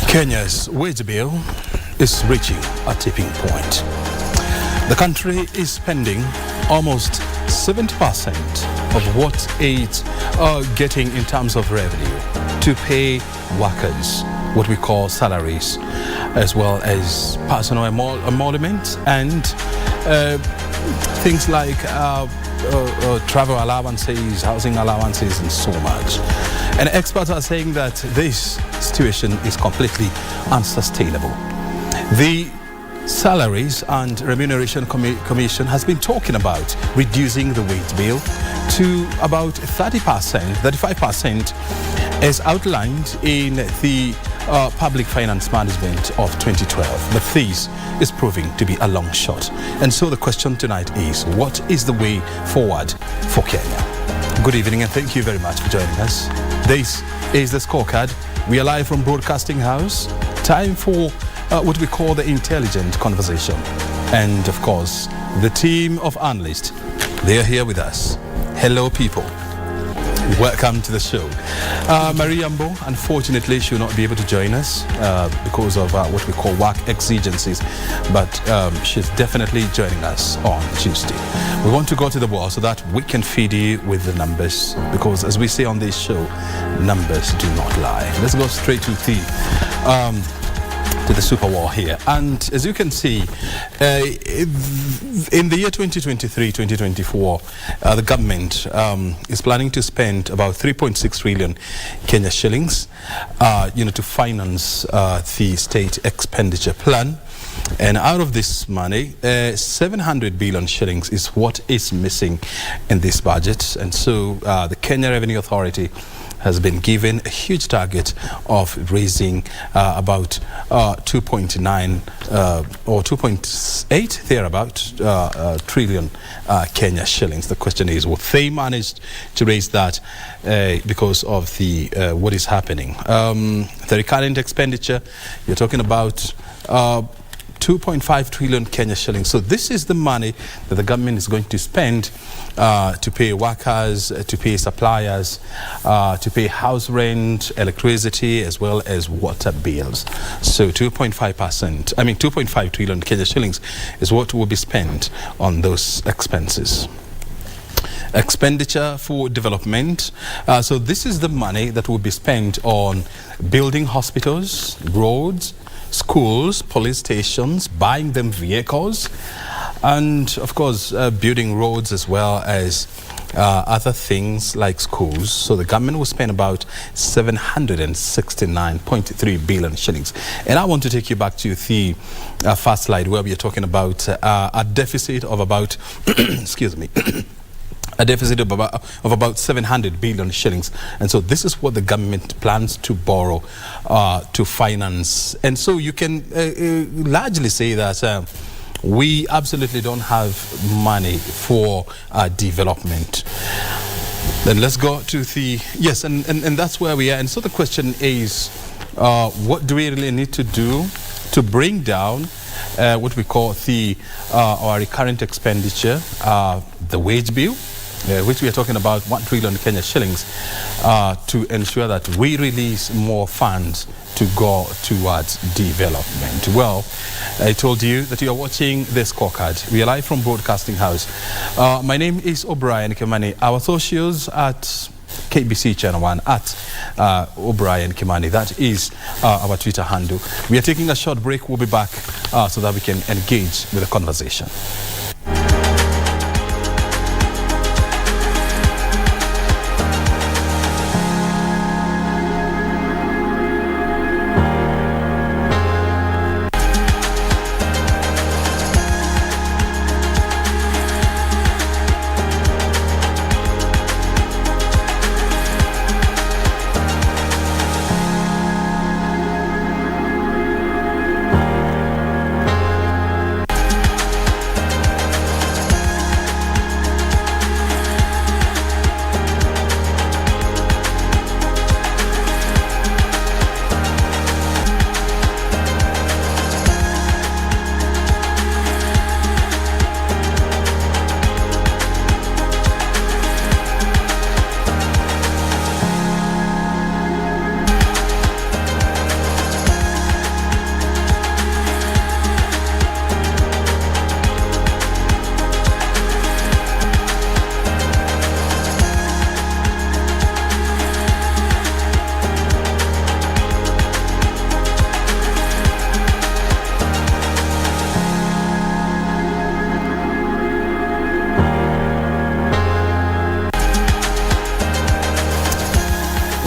Kenya's wage bill is reaching a tipping point. The country is spending almost 70% of what it's getting in terms of revenue to pay workers, what we call salaries, as well as personal emoluments and things like travel allowances, housing allowances, and so much. And experts are saying that this situation is completely unsustainable. The Salaries and Remuneration Commission has been talking about reducing the wage bill to about 35% as outlined in the Public Finance Management of 2012. But this is proving to be a long shot. And so the question tonight is, what is the way forward for Kenya? Good evening and thank you very much for joining us. This is the Scorecard. We are live from Broadcasting House. Time for what we call the intelligent conversation. And of course, the team of analysts, they are here with us. Hello, people. Welcome to the show. Maria Mbo, unfortunately, she will not be able to join us because of what we call work exigencies, but she's definitely joining us on Tuesday. We want to go to the wall so that we can feed you with the numbers, because as we say on this show, numbers do not lie. Let's go straight to the super war here. And as you can see, in the year 2023-2024, the government is planning to spend about 3.6 trillion Kenya shillings, to finance the state expenditure plan. And out of this money, 700 billion shillings is what is missing in this budget. And so the Kenya Revenue Authority has been given a huge target of raising about 2.9 or 2.8 thereabout trillion Kenya shillings. The question is, will they manage to raise that because of the what is happening? The recurrent expenditure, you're talking about 2.5 trillion Kenya shillings. So this is the money that the government is going to spend to pay workers, to pay suppliers, to pay house rent, electricity, as well as water bills. So 2.5 trillion Kenya shillings is what will be spent on those expenses. Expenditure for development. So this is the money that will be spent on building hospitals, roads, schools, police stations, buying them vehicles, and of course building roads as well as other things like schools. So the government will spend about 769.3 billion shillings. And I want to take you back to the first slide where we are talking about a deficit of about excuse me a deficit of about 700 billion shillings. And so this is what the government plans to borrow to finance. And so you can largely say that we absolutely don't have money for development. Then let's go to the, yes, and that's where we are. And so the question is, what do we really need to do to bring down what we call the our recurrent expenditure, the wage bill, which we are talking about 1 trillion Kenya shillings, to ensure that we release more funds to go towards development. Well, I told you that you are watching the Scorecard. We are live from Broadcasting House. My name is O'Brien Kimani. Our socials at KBC Channel 1 at O'Brien Kimani. That is our Twitter handle. We are taking a short break. We'll be back so that we can engage with the conversation.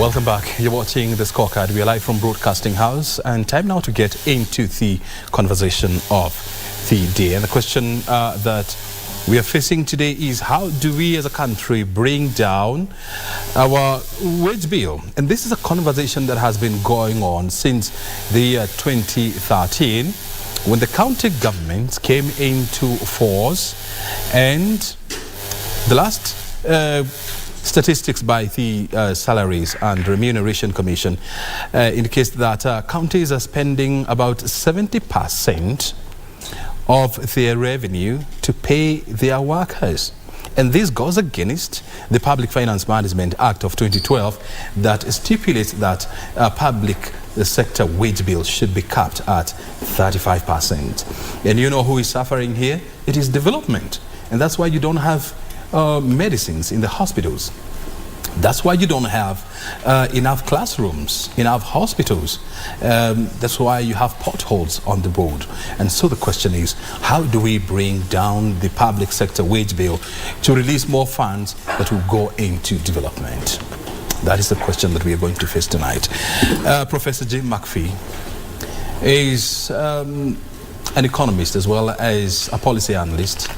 Welcome back. You're watching The Scorecard. We are live from Broadcasting House, and time now to get into the conversation of the day. And the question that we are facing today is, how do we as a country bring down our wage bill? And this is a conversation that has been going on since the year 2013, when the county governments came into force, and the last statistics by the Salaries and Remuneration Commission indicates that counties are spending about 70% of their revenue to pay their workers. And this goes against the Public Finance Management Act of 2012 that stipulates that public sector wage bill should be capped at 35%. And you know who is suffering here? It is development. And that's why you don't have medicines in the hospitals. That's why you don't have enough classrooms, enough hospitals. That's why you have potholes on the road. And so the question is, how do we bring down the public sector wage bill to release more funds that will go into development? That is the question that we are going to face tonight. Professor Jim McPhee is an economist as well as a policy analyst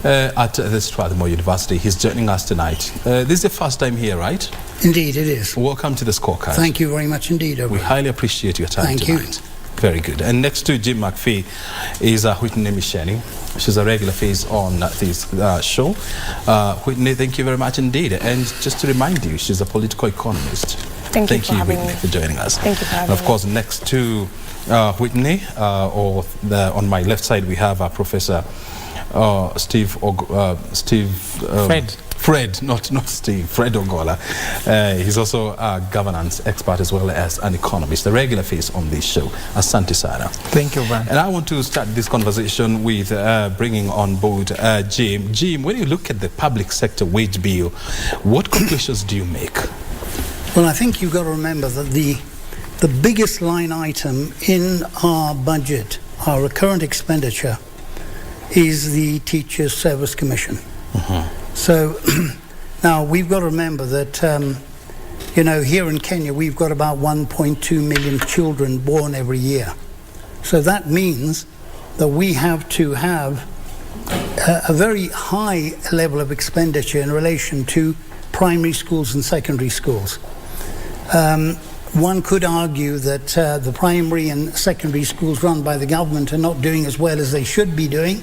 at the Strathmore University. He's joining us tonight. This is the first time here, right? Indeed, it is. Welcome to The Scorecard. Thank you very much indeed. We highly appreciate your time tonight. Thank you. Very good. And next to Jim McPhee is Whitney Misheni. She's a regular face on this show. Whitney, thank you very much indeed. And just to remind you, she's a political economist. Thank you, Whitney, for joining us. Thank you for having me. Of course, next to Whitney, on my left side, we have Professor Fred Ogola. He's also a governance expert as well as an economist, a regular face on this show. Asante Sana. Thank you, Brian. And I want to start this conversation with bringing on board Jim. Jim, when you look at the public sector wage bill, what conclusions do you make? Well, I think you've got to remember that the biggest line item in our budget, our recurrent expenditure, is the Teachers Service Commission. So now we've got to remember that, here in Kenya, we've got about 1.2 million children born every year. So that means that we have to have a very high level of expenditure in relation to primary schools and secondary schools. One could argue that the primary and secondary schools run by the government are not doing as well as they should be doing.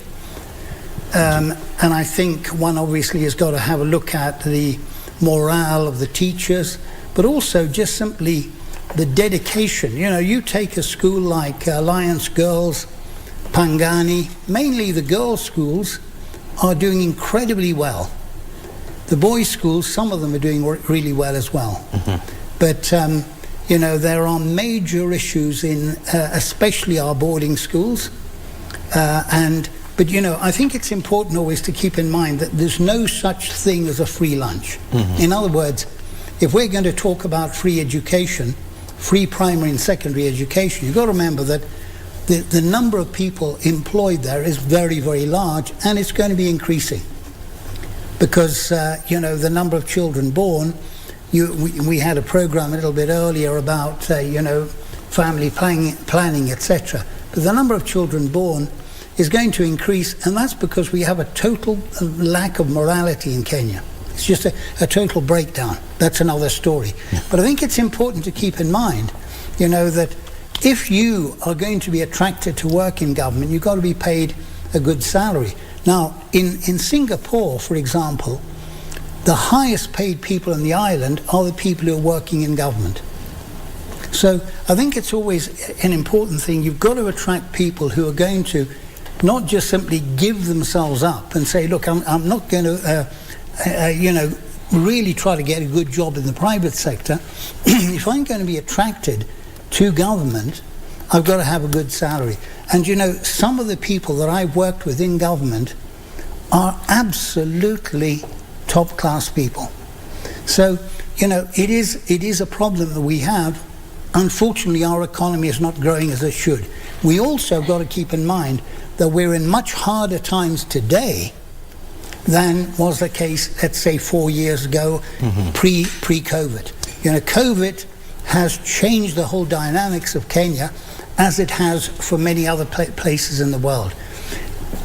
And I think one obviously has got to have a look at the morale of the teachers, but also just simply the dedication. You take a school like Alliance Girls, Pangani, mainly the girls' schools are doing incredibly well. The boys' schools, some of them are doing really well as well. But, there are major issues in especially our boarding schools. But I think it's important always to keep in mind that there's no such thing as a free lunch. In other words, if we're going to talk about free education, free primary and secondary education, you've got to remember that the number of people employed there is very, very large, and it's going to be increasing. Because, the number of children born, we had a program a little bit earlier about, family planning, etc. But the number of children born is going to increase, and that's because we have a total lack of morality in Kenya. It's just a total breakdown. That's another story. But I think it's important to keep in mind, that if you are going to be attracted to work in government, you've got to be paid a good salary. Now, in Singapore, for example, the highest paid people on the island are the people who are working in government. So I think it's always an important thing. You've got to attract people who are going to not just simply give themselves up and say, look, I'm not going to, really try to get a good job in the private sector. If I'm going to be attracted to government, I've got to have a good salary. And some of the people that I've worked with in government are absolutely top-class people. So, it is a problem that we have. Unfortunately, our economy is not growing as it should. We also got to keep in mind that we're in much harder times today than was the case, let's say, 4 years ago, pre-COVID. COVID has changed the whole dynamics of Kenya, as it has for many other places in the world.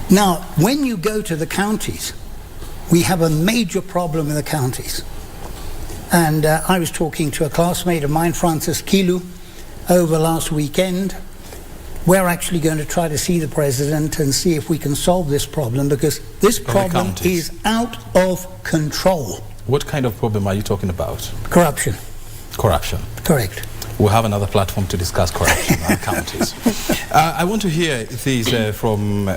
Now, when you go to the counties, we have a major problem in the counties. And I was talking to a classmate of mine, Francis Kilu, over last weekend. We're actually going to try to see the president and see if we can solve this problem, because this problem is out of control. What kind of problem are you talking about? Corruption. Corruption. Correct. We'll have another platform to discuss corruption and counties. I want to hear these from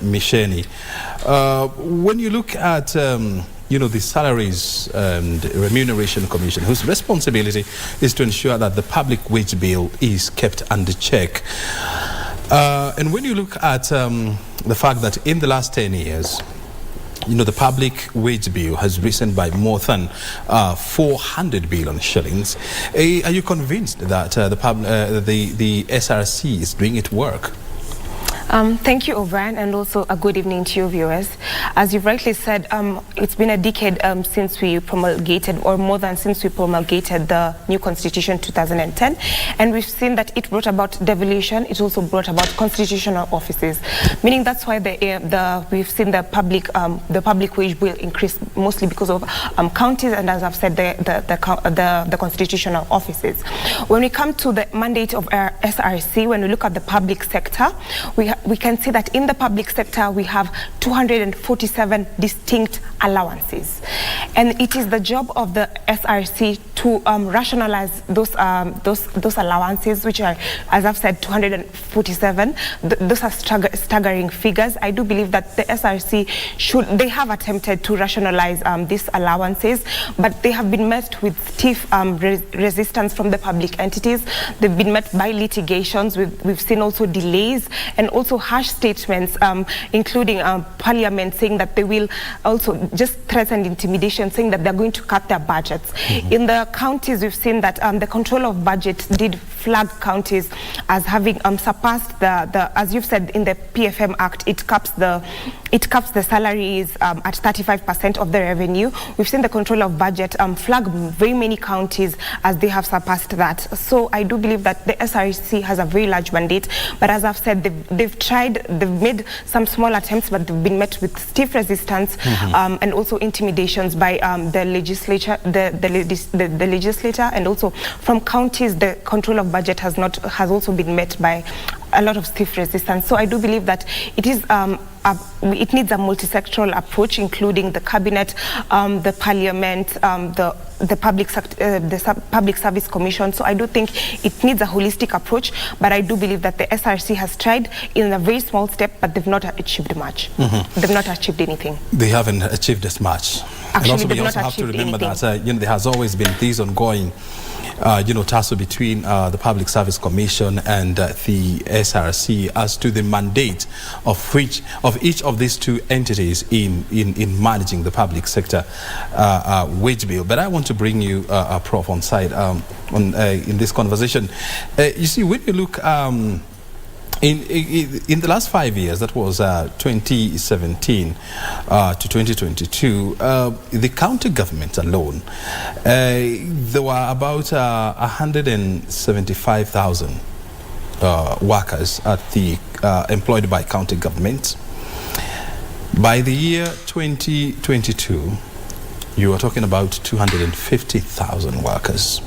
Misheni. When you look at the Salaries and Remuneration Commission, whose responsibility is to ensure that the public wage bill is kept under check. And when you look at the fact that in the last 10 years, the public wage bill has risen by more than 400 billion shillings. Are you convinced that the SRC is doing its work? Thank you, O'Brien, and also a good evening to your viewers. As you've rightly said, it's been a decade since we promulgated, or more than since we promulgated the new constitution 2010, and we've seen that it brought about devolution. It also brought about constitutional offices, meaning that's why we've seen the public wage bill increase, mostly because of counties, and as I've said, the constitutional offices. When we come to the mandate of our SRC, when we look at the public sector, we can see that in the public sector we have 247 distinct allowances, and it is the job of the SRC to rationalize those allowances, which are, as I've said, 247. Those are staggering figures. I do believe that the SRC they have attempted to rationalize these allowances, but they have been met with stiff resistance from the public entities. They've been met by litigations. We've seen also delays and also harsh statements, including Parliament saying that they will also just threats and intimidation, saying that they're going to cut their budgets. In the counties, we've seen that the control of budget did flag counties as having surpassed as you've said in the PFM Act, it caps the salaries at 35% of the revenue. We've seen the control of budget flag very many counties as they have surpassed that. So I do believe that the SRC has a very large mandate, but as I've said, they've made some small attempts, but they've been met with stiff resistance and also intimidations by the legislature, the legislator, and also from counties. The control of budget has also been met by a lot of stiff resistance. So I do believe that it is it needs a multi-sectoral approach, including the cabinet, the parliament, the public service commission. So I do think it needs a holistic approach, but I do believe that the SRC has tried in a very small step, but they've not achieved much. They've not achieved anything. They haven't achieved as much. Actually, and also we also have to remember that there has always been these ongoing tussle between the Public Service Commission and the SRC as to the mandate of each of these two entities in managing the public sector wage bill. But I want to bring you, Prof, on side in this conversation. You see, when you look in the last 5 years, that was 2017 to 2022, the county government alone, there were about 175,000 workers at the employed by county government. By the year 2022, you are talking about 250,000 workers.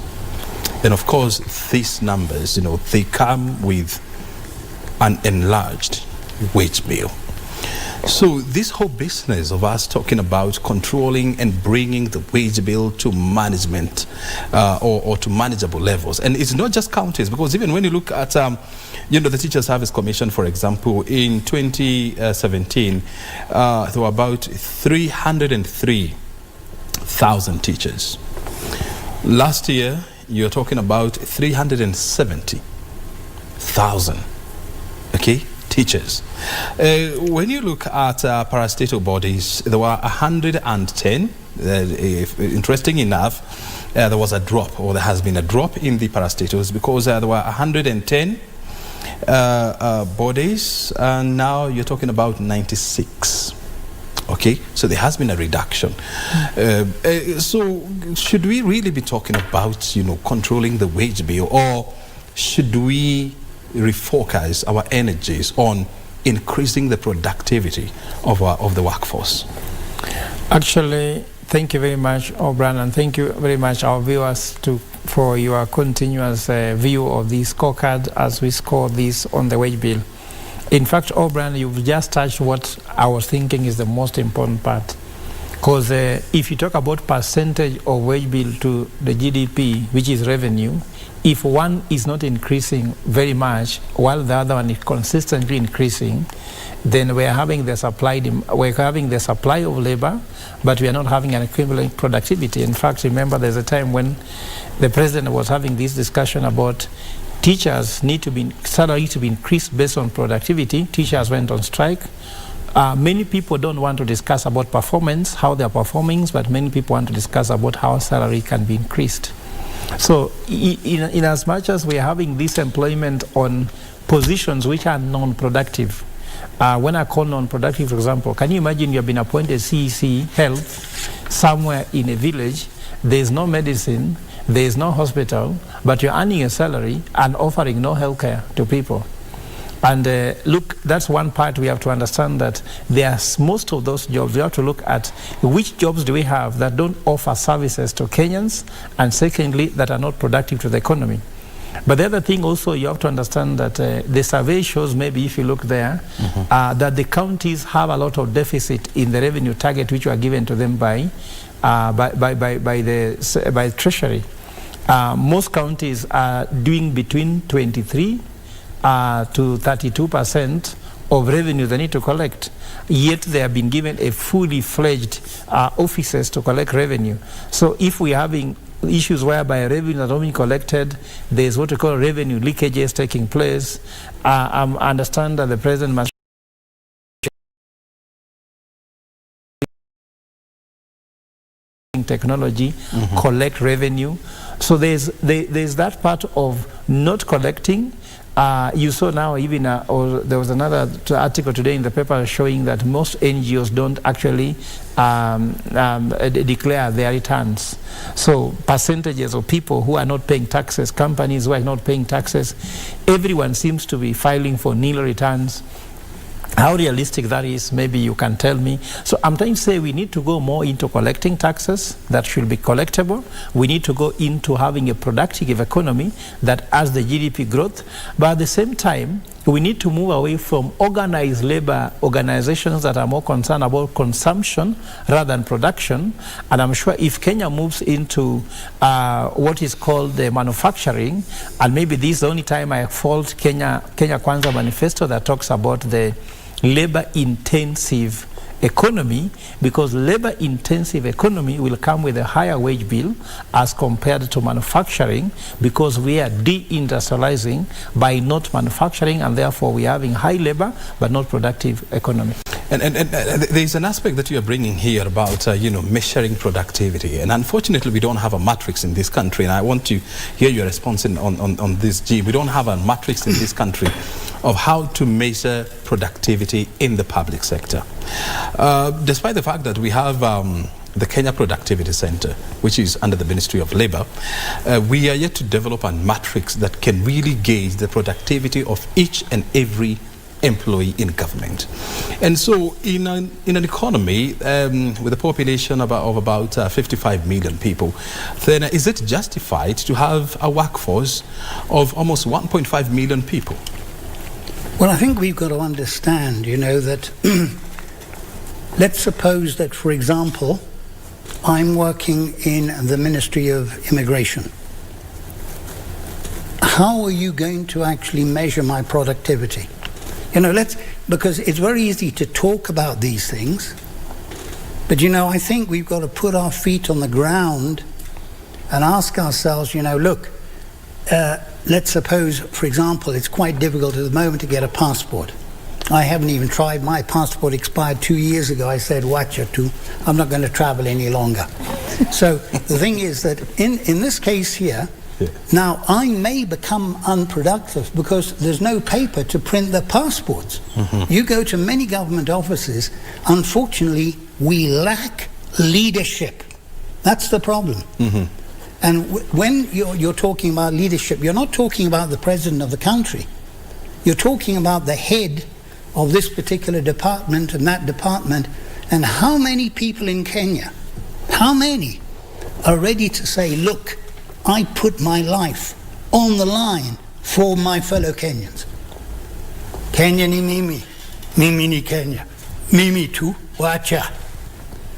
And of course, these numbers, they come with an enlarged wage bill. So this whole business of us talking about controlling and bringing the wage bill to management or to manageable levels, and it's not just counties, because even when you look at the Teacher Service Commission, for example, in 2017 there were about 303,000 teachers. Last year you're talking about 370,000 teachers. When you look at parastatal bodies, there were 110. Interesting enough, there was a drop, or there has been a drop in the parastatals, because there were 110 bodies, and now you're talking about 96. Okay, so there has been a reduction. So should we really be talking about, controlling the wage bill, or should we refocus our energies on increasing the productivity of the workforce? Actually, thank you very much, O'Brien, and thank you very much, our viewers, for your continuous view of the scorecard as we score this on the wage bill. In fact, O'Brien, you've just touched what I was thinking is the most important part. Because if you talk about percentage of wage bill to the GDP, which is revenue, if one is not increasing very much while the other one is consistently increasing, then we're having the supply of labor, but we are not having an equivalent productivity. In fact, remember there's a time when the president was having this discussion about teachers salary to be increased based on productivity. Teachers went on strike. Many people don't want to discuss about performance, how they're performing, but many people want to discuss about how salary can be increased. So in as much as we're having this employment on positions which are non-productive, when I call non-productive, for example, can you imagine you have been appointed CEC Health somewhere in a village, there's no medicine, there's no hospital, but you're earning a salary and offering no health care to people. And look, that's one part we have to understand, that there's most of those jobs, we have to look at which jobs do we have that don't offer services to Kenyans, and secondly, that are not productive to the economy. But the other thing also, you have to understand that the survey shows, maybe if you look there, that the counties have a lot of deficit in the revenue target which were given to them by Treasury. Most counties are doing between 23 to 32% of revenue they need to collect, yet they have been given a fully fledged offices to collect revenue. So if we're having issues whereby revenue are not being collected, there's what we call revenue leakages taking place. I understand that the president must technology, collect revenue. So there's that part of not collecting. You saw now even, or there was another article today in the paper showing that most NGOs don't actually declare their returns. So percentages of people who are not paying taxes, companies who are not paying taxes, everyone seems to be filing for nil returns. How realistic that is, maybe you can tell me. So I'm trying to say we need to go more into collecting taxes that should be collectible. We need to go into having a productive economy that has the GDP growth. But at the same time, we need to move away from organized labor organizations that are more concerned about consumption rather than production. And I'm sure if Kenya moves into what is called the manufacturing, and maybe this is the only time I fault Kenya Kwanza manifesto that talks about the labor-intensive economy, because labor-intensive economy will come with a higher wage bill as compared to manufacturing, because we are deindustrializing by not manufacturing, and therefore we are having high labor but not productive economy. And there's an aspect that you are bringing here about measuring productivity, and unfortunately we don't have a matrix in this country, and I want to hear your response on this, G. We don't have a matrix in this country of how to measure productivity in the public sector. Despite the fact that we have the Kenya Productivity Center, which is under the Ministry of Labor, we are yet to develop a matrix that can really gauge the productivity of each and every employee in government. And so in an economy with a population of about 55 million people, then is it justified to have a workforce of almost 1.5 million people? Well, I think we've got to understand, that let's suppose that, for example, I'm working in the Ministry of Immigration. How are you going to actually measure my productivity? Because it's very easy to talk about these things, but I think we've got to put our feet on the ground and ask ourselves, look, let's suppose, for example, it's quite difficult at the moment to get a passport. I haven't even tried. My passport expired 2 years ago. I said, watch it too. I'm not going to travel any longer. So the thing is that in this case here, now I may become unproductive because there's no paper to print the passports. You go to many government offices, unfortunately, we lack leadership. That's the problem. And when you're talking about leadership, you're not talking about the president of the country. You're talking about the head of this particular department and that department. And how many people in Kenya, how many are ready to say, look, I put my life on the line for my fellow Kenyans. Kenya ni mimi, mimi ni Kenya, mimi tu, wacha.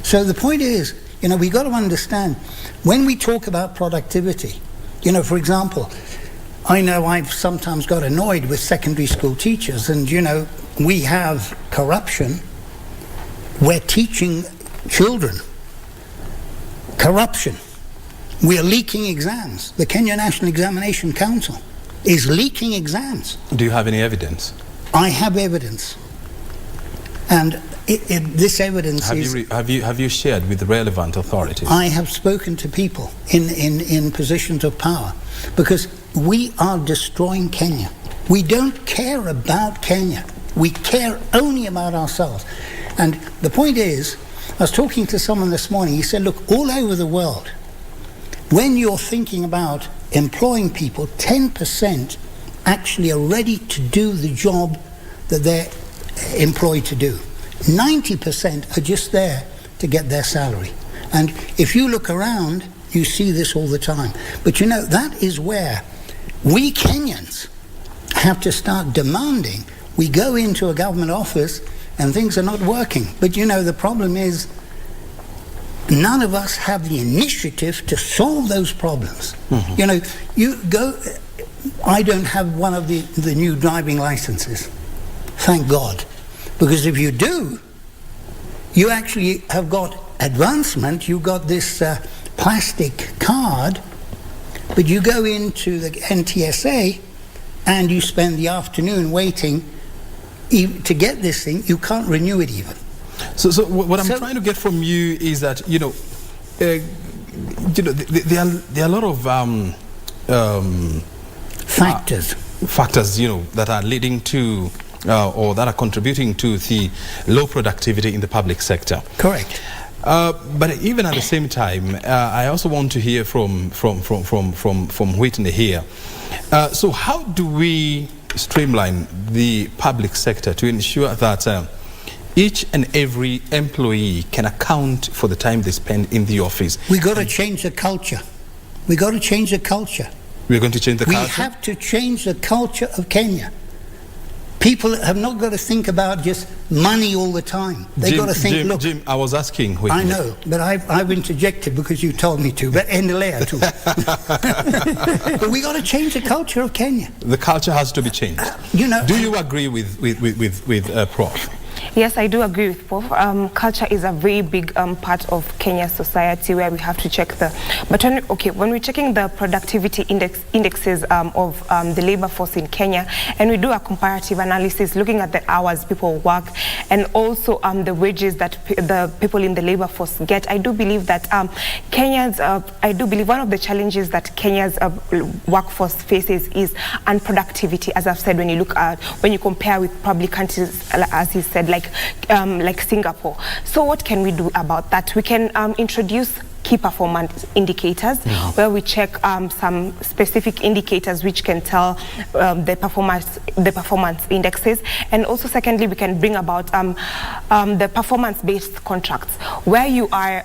So the point is, we got to understand, when we talk about productivity, for example, I know I've sometimes got annoyed with secondary school teachers, and we have corruption. We're teaching children corruption. We're leaking exams. The Kenya National Examination Council is leaking exams. Do you have any evidence? I have evidence. And this evidence have you shared with the relevant authorities? I have spoken to people in positions of power, because we are destroying Kenya. We don't care about Kenya. We care only about ourselves. And the point is, I was talking to someone this morning, he said, look, all over the world, when you're thinking about employing people, 10% actually are ready to do the job that they're employed to do. 90% are just there to get their salary. And if you look around, you see this all the time. But that is where we Kenyans have to start demanding. We go into a government office and things are not working. But the problem is, none of us have the initiative to solve those problems. You go, I don't have one of the new driving licenses, thank God. Because if you do, you actually have got advancement. You've got this plastic card, but you go into the NTSA and you spend the afternoon waiting to get this thing. You can't renew it even. So what I'm trying to get from you is that there are a lot of factors that are leading to or that are contributing to the low productivity in the public sector. Correct. But even at the same time, I also want to hear from Whitney here. So how do we streamline the public sector to ensure that each and every employee can account for the time they spend in the office? We got to change the culture. We got to change the culture. We're going to change the culture? We have to change the culture of Kenya. People have not got to think about just money all the time. They've got to think, look... Jim, I was asking... Whitney. I know, but I've interjected because you told me to, but endelea too. But we got to change the culture of Kenya. The culture has to be changed. Do you agree with Prof? Yes, I do agree with Prof. Culture is a very big part of Kenya's society where we have to check but when we're checking the productivity indexes of the labor force in Kenya, and we do a comparative analysis looking at the hours people work and also the wages that the people in the labor force get, I do believe that one of the challenges that Kenya's workforce faces is unproductivity. As I've said, when you compare with public countries, as he said, like Singapore. So what can we do about that? We can introduce key performance indicators, where we check some specific indicators which can tell the performance indexes. And also secondly, we can bring about the performance-based contracts, where you are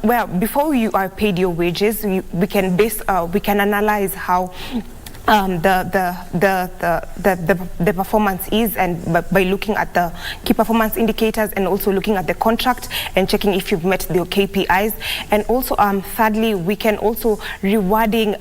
where before you are paid your wages, we can analyze how the performance is, and by looking at the key performance indicators and also looking at the contract and checking if you've met the KPIs. And also thirdly, we can also rewarding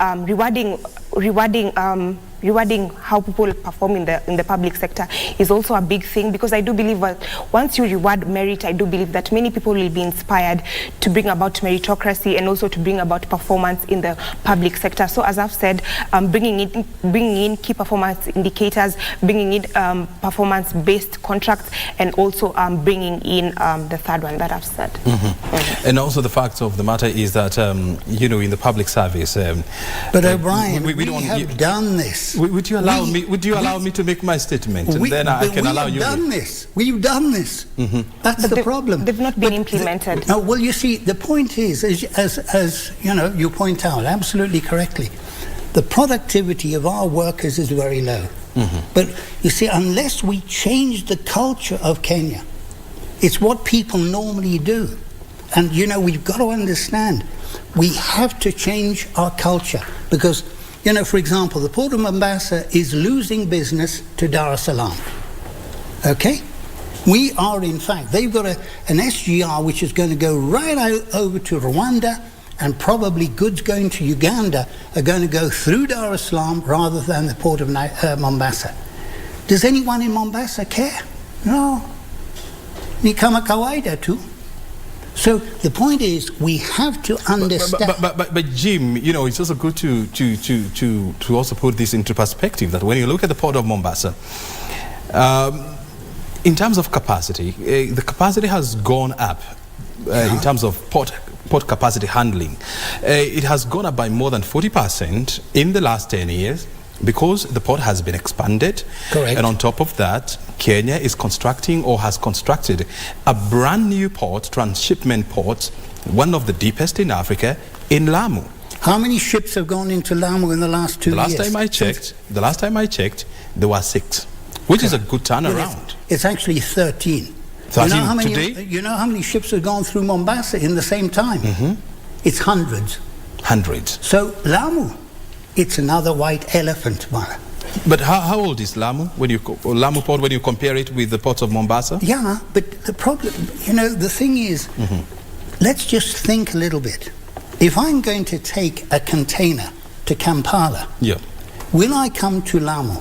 how people perform in the public sector is also a big thing, because I do believe that once you reward merit, I do believe that many people will be inspired to bring about meritocracy and also to bring about performance in the public sector. So as I've said, bringing in key performance indicators, bringing in performance-based contracts, and also bringing in the third one that I've said. And also the fact of the matter is that in the public service, but O'Brien, we have done this. Would you allow me? Would you allow me to make my statement, and then I can allow you? We've done this. That's the problem. They've not been implemented. No, well, you see, the point is, as you know, you point out absolutely correctly, the productivity of our workers is very low. But you see, unless we change the culture of Kenya, it's what people normally do. And you know, we've got to understand, we have to change our culture because, you know, for example, the Port of Mombasa is losing business to Dar es Salaam. Okay? We are, in fact, they've got an SGR which is going to go right over to Rwanda, and probably goods going to Uganda are going to go through Dar es Salaam rather than the Port of Mombasa. Does anyone in Mombasa care? No. Ni kama kawaida tu. So the point is, we have to understand. But Jim, you know, it's also good to also put this into perspective. That when you look at the Port of Mombasa, in terms of capacity, the capacity has gone up in terms of port capacity handling. It has gone up by more than 40% in the last 10 years. Because the port has been expanded. Correct. And on top of that, Kenya is constructing or has constructed a brand new port, transshipment port, one of the deepest in Africa, in Lamu. How many ships have gone into Lamu in the last 2 years? The last time I checked, there were 6, which is a good turnaround. It's actually 13. 13 today? You know how many ships have gone through Mombasa in the same time? It's hundreds. Hundreds. So Lamu, it's another white elephant, man. But how old is Lamu Lamu Port when you compare it with the ports of Mombasa? Yeah, but the problem, you know, the thing is, let's just think a little bit. If I'm going to take a container to Kampala, will I come to Lamu?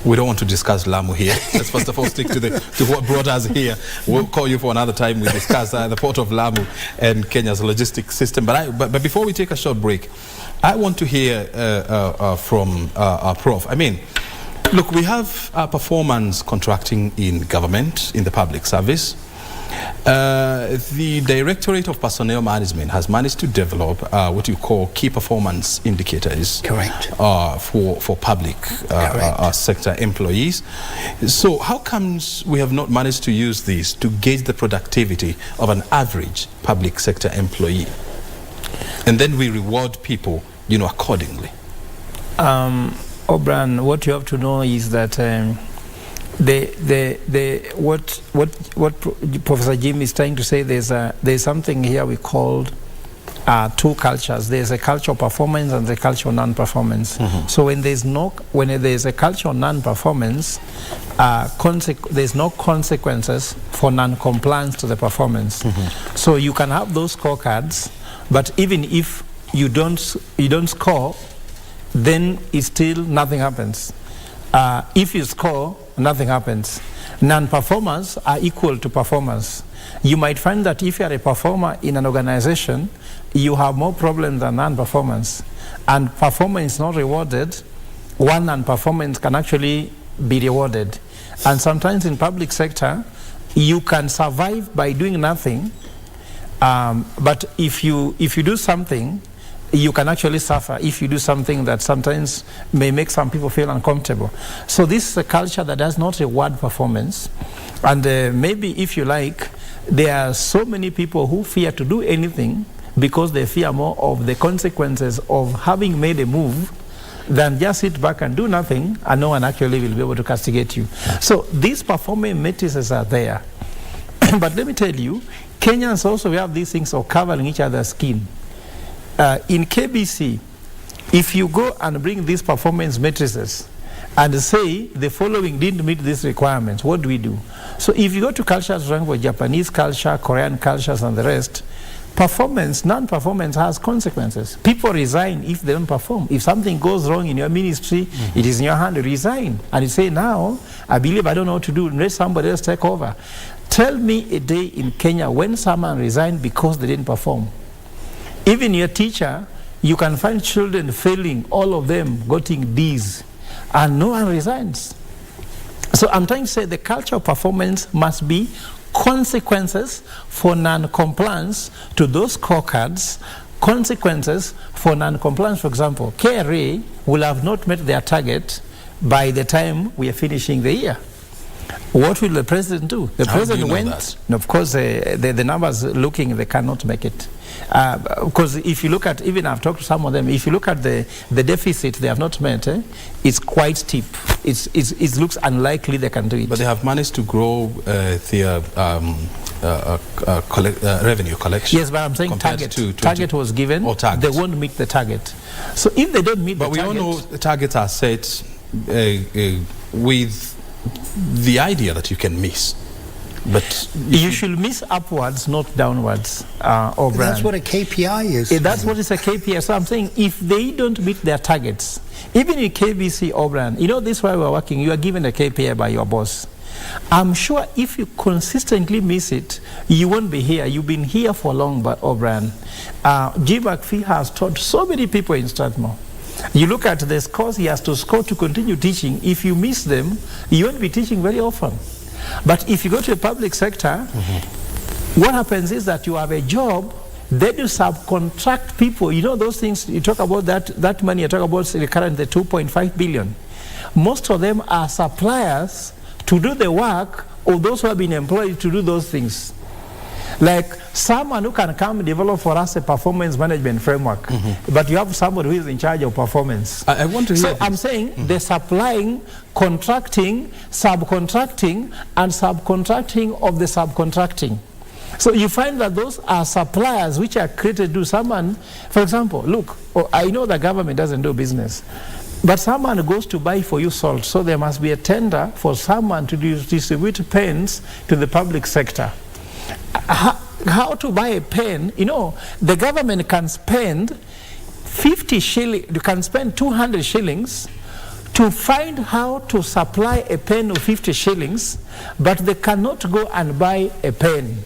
We don't want to discuss Lamu here. Let's first of all stick to what brought us here. We'll call you for another time. We discuss the port of Lamu and Kenya's logistics system. But before we take a short break, I want to hear from our Prof. I mean, look, we have performance contracting in government, in the public service. The Directorate of Personnel Management has managed to develop what you call key performance indicators. Correct. For public sector employees. So how comes we have not managed to use these to gauge the productivity of an average public sector employee? And then we reward people, you know, accordingly. Obran, what you have to know is that what Professor Jim is trying to say, there's something here we called two cultures. There's a culture of performance and the culture of non-performance. So when there's a culture of non-performance, there's no consequences for non-compliance to the performance. So you can have those scorecards, but even if you don't score, then it's still nothing happens. If you score, nothing happens. Non-performers are equal to performers. You might find that if you are a performer in an organization, you have more problems than non-performance. And performance is not rewarded. One non-performance can actually be rewarded. And sometimes in public sector, you can survive by doing nothing. But if you do something, you can actually suffer if you do something that sometimes may make some people feel uncomfortable. So this is a culture that does not reward performance. And maybe, if you like, there are so many people who fear to do anything because they fear more of the consequences of having made a move than just sit back and do nothing, and no one actually will be able to castigate you. So these performance matrices are there. But let me tell you, Kenyans also, we have these things of covering each other's skin. In KBC, if you go and bring these performance matrices and say the following didn't meet these requirements, what do we do? So if you go to cultures rank for Japanese culture, Korean cultures, and the rest, performance, non-performance has consequences. People resign if they don't perform. If something goes wrong in your ministry, it is in your hand, you resign. And you say, now, I believe I don't know what to do, let somebody else take over. Tell me a day in Kenya when someone resigned because they didn't perform. Even your teacher, you can find children failing, all of them getting D's, and no one resigns. So I'm trying to say the culture of performance must be consequences for non-compliance to those scorecards, consequences for non-compliance. For example, KRA will have not met their target by the time we are finishing the year. What will the president do? The president went, and of course, the numbers looking, they cannot make it. Because if you look at, even I've talked to some of them, if you look at the deficit they have not met, it's quite steep. It looks unlikely they can do it. But they have managed to grow their revenue collection. Yes, but I'm saying target was given. Or target. They won't meet the target. So if they don't meet the target... But we all know the targets are set with the idea that you can miss. But you should miss upwards, not downwards. That's what a KPI is. That's what is a KPI. So I'm saying if they don't meet their targets, even in KBC Online, you know, this is why we're working. You are given a KPI by your boss. I'm sure if you consistently miss it, you won't be here. You've been here for long, but O'Brien. G. McPhee has taught so many people in Strathmore. You look at the scores he has to score to continue teaching. If you miss them, you won't be teaching very often. But if you go to the public sector, what happens is that you have a job, then you subcontract people. You know those things, you talk about that money, you talk about the current, the 2.5 billion. Most of them are suppliers to do the work of those who have been employed to do those things. Like someone who can come develop for us a performance management framework, but you have somebody who is in charge of performance. I want to hear So I'm saying the supplying, contracting, subcontracting, and subcontracting of the subcontracting. So you find that those are suppliers which are created to do someone, for example, look, I know the government doesn't do business, but someone goes to buy for you salt, so there must be a tender for someone to distribute pens to the public sector. How to buy a pen? You know, the government can spend 50 shillings, you can spend 200 shillings to find how to supply a pen of 50 shillings, but they cannot go and buy a pen.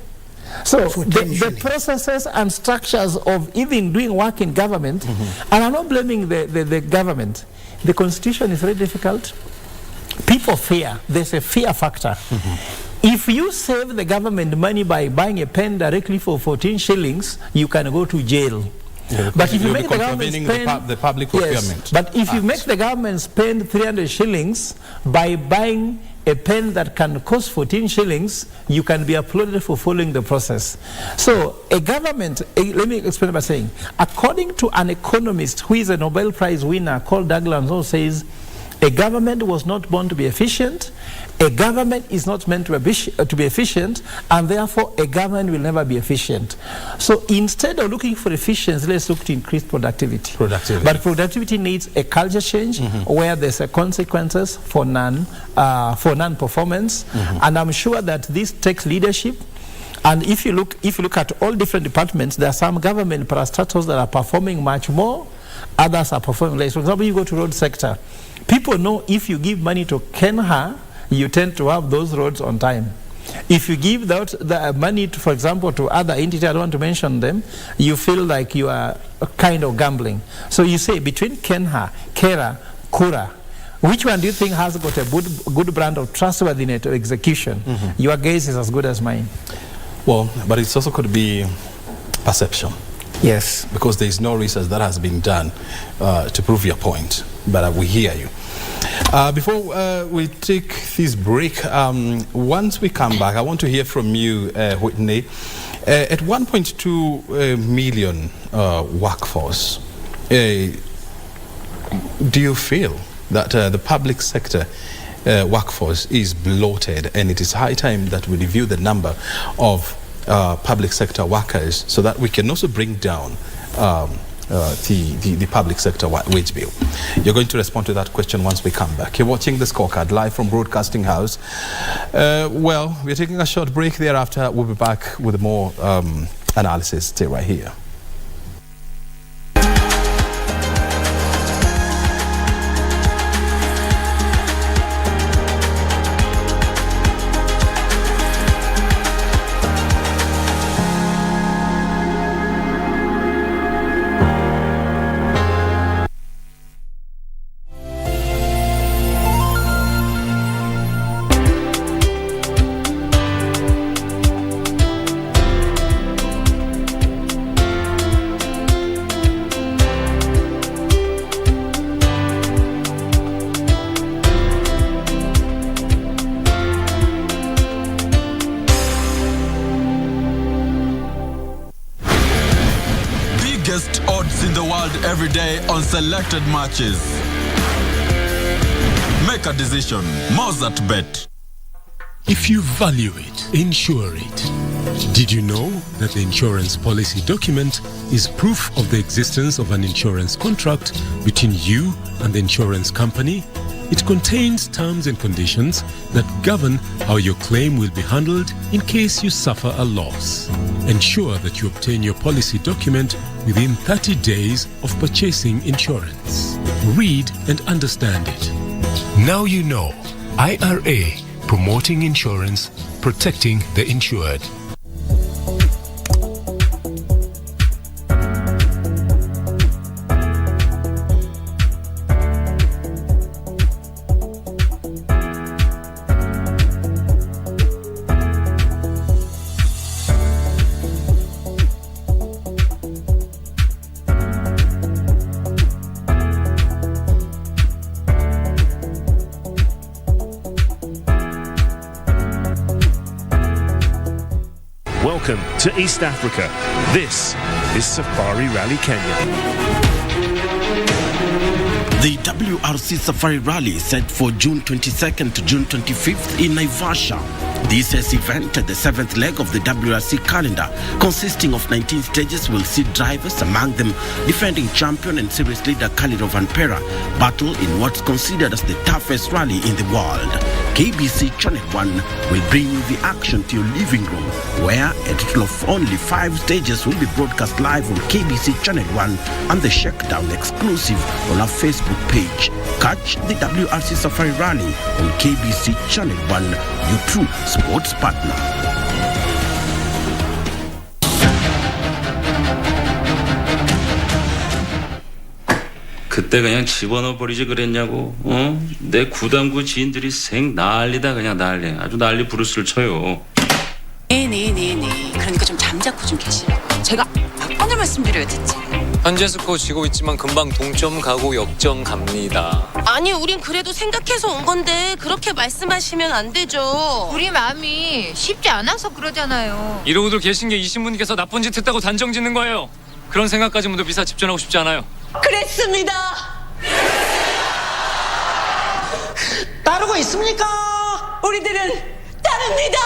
So the processes and structures of even doing work in government, and I'm not blaming the government, the constitution is very difficult. People fear, there's a fear factor. If you save the government money by buying a pen directly for 14 shillings, you can go to jail. Yeah, but if you make the government spend the public procurement, but if you make the government spend 300 shillings by buying a pen that can cost 14 shillings, you can be applauded for following the process. So a government, let me explain by saying, according to an economist who is a Nobel Prize winner called Douglas, who says, a government was not born to be efficient, a government is not meant to be efficient, and therefore a government will never be efficient. So instead of looking for efficiency, let's look to increase productivity. But productivity needs a culture change where there's a consequences for non-performance, and I'm sure that this takes leadership. And if you look at all different departments, there are some government parastatals that are performing much more, others are performing less. For example, you go to road sector. People know if you give money to Kenha, you tend to have those roads on time. If you give the money, for example, to other entities, I don't want to mention them, you feel like you are kind of gambling. So you say between Kenha, Kera, Kura, which one do you think has got a good brand of trustworthiness to execution? Your guess is as good as mine. Well, but it also could be perception. Yes. Because there is no research that has been done to prove your point. But we hear you. Before we take this break, once we come back, I want to hear from you, Whitney. At 1.2 million workforce, do you feel that the public sector workforce is bloated, and it is high time that we review the number of public sector workers so that we can also bring down the public sector wage bill? You're going to respond to that question once we come back. You're watching The Scorecard live from Broadcasting House. Well, we're taking a short break. Thereafter, we'll be back with more analysis. Stay right here. the world every day on selected matches. Make a decision. Mozart Bet. If you value it, insure it. Did you know that the insurance policy document is proof of the existence of an insurance contract between you and the insurance company? It contains terms and conditions that govern how your claim will be handled in case you suffer a loss. Ensure that you obtain your policy document within 30 days of purchasing insurance. Read and understand it. Now you know. IRA, promoting insurance, protecting the insured. Welcome to East Africa. This is Safari Rally Kenya. The WRC Safari Rally is set for June 22nd to June 25th in Naivasha. This year's event, the seventh leg of the WRC calendar, consisting of 19 stages, will see drivers, among them defending champion and series leader Khalid Van Pera, battle in what's considered as the toughest rally in the world. KBC Channel 1 will bring you the action to your living room, where a total of only 5 stages will be broadcast live on KBC Channel 1 and the Shakedown exclusive on our Facebook page. Catch the WRC Safari Rally on KBC Channel 1, your true sports partner. 그때 그냥 집어넣어 버리지 그랬냐고. 내 구단구 지인들이 생 난리다 그냥 난리. 아주 난리 부르스를 쳐요. 네. 그러니까 좀 잠자코 좀 계시라고. 제가 몇 번을 말씀드려야 됐지. 현재 스코어 지고 있지만 금방 동점 가고 역전 갑니다. 아니 우린 그래도 생각해서 온 건데 그렇게 말씀하시면 안 되죠. 우리 마음이 쉽지 않아서 그러잖아요. 이러고들 계신 게 이 신부님께서 나쁜 짓 했다고 단정 짓는 거예요. 그런 생각까지 모두 미사 집전하고 싶지 않아요. 그랬습니다. 따르고 있습니까? 우리들은 따릅니다.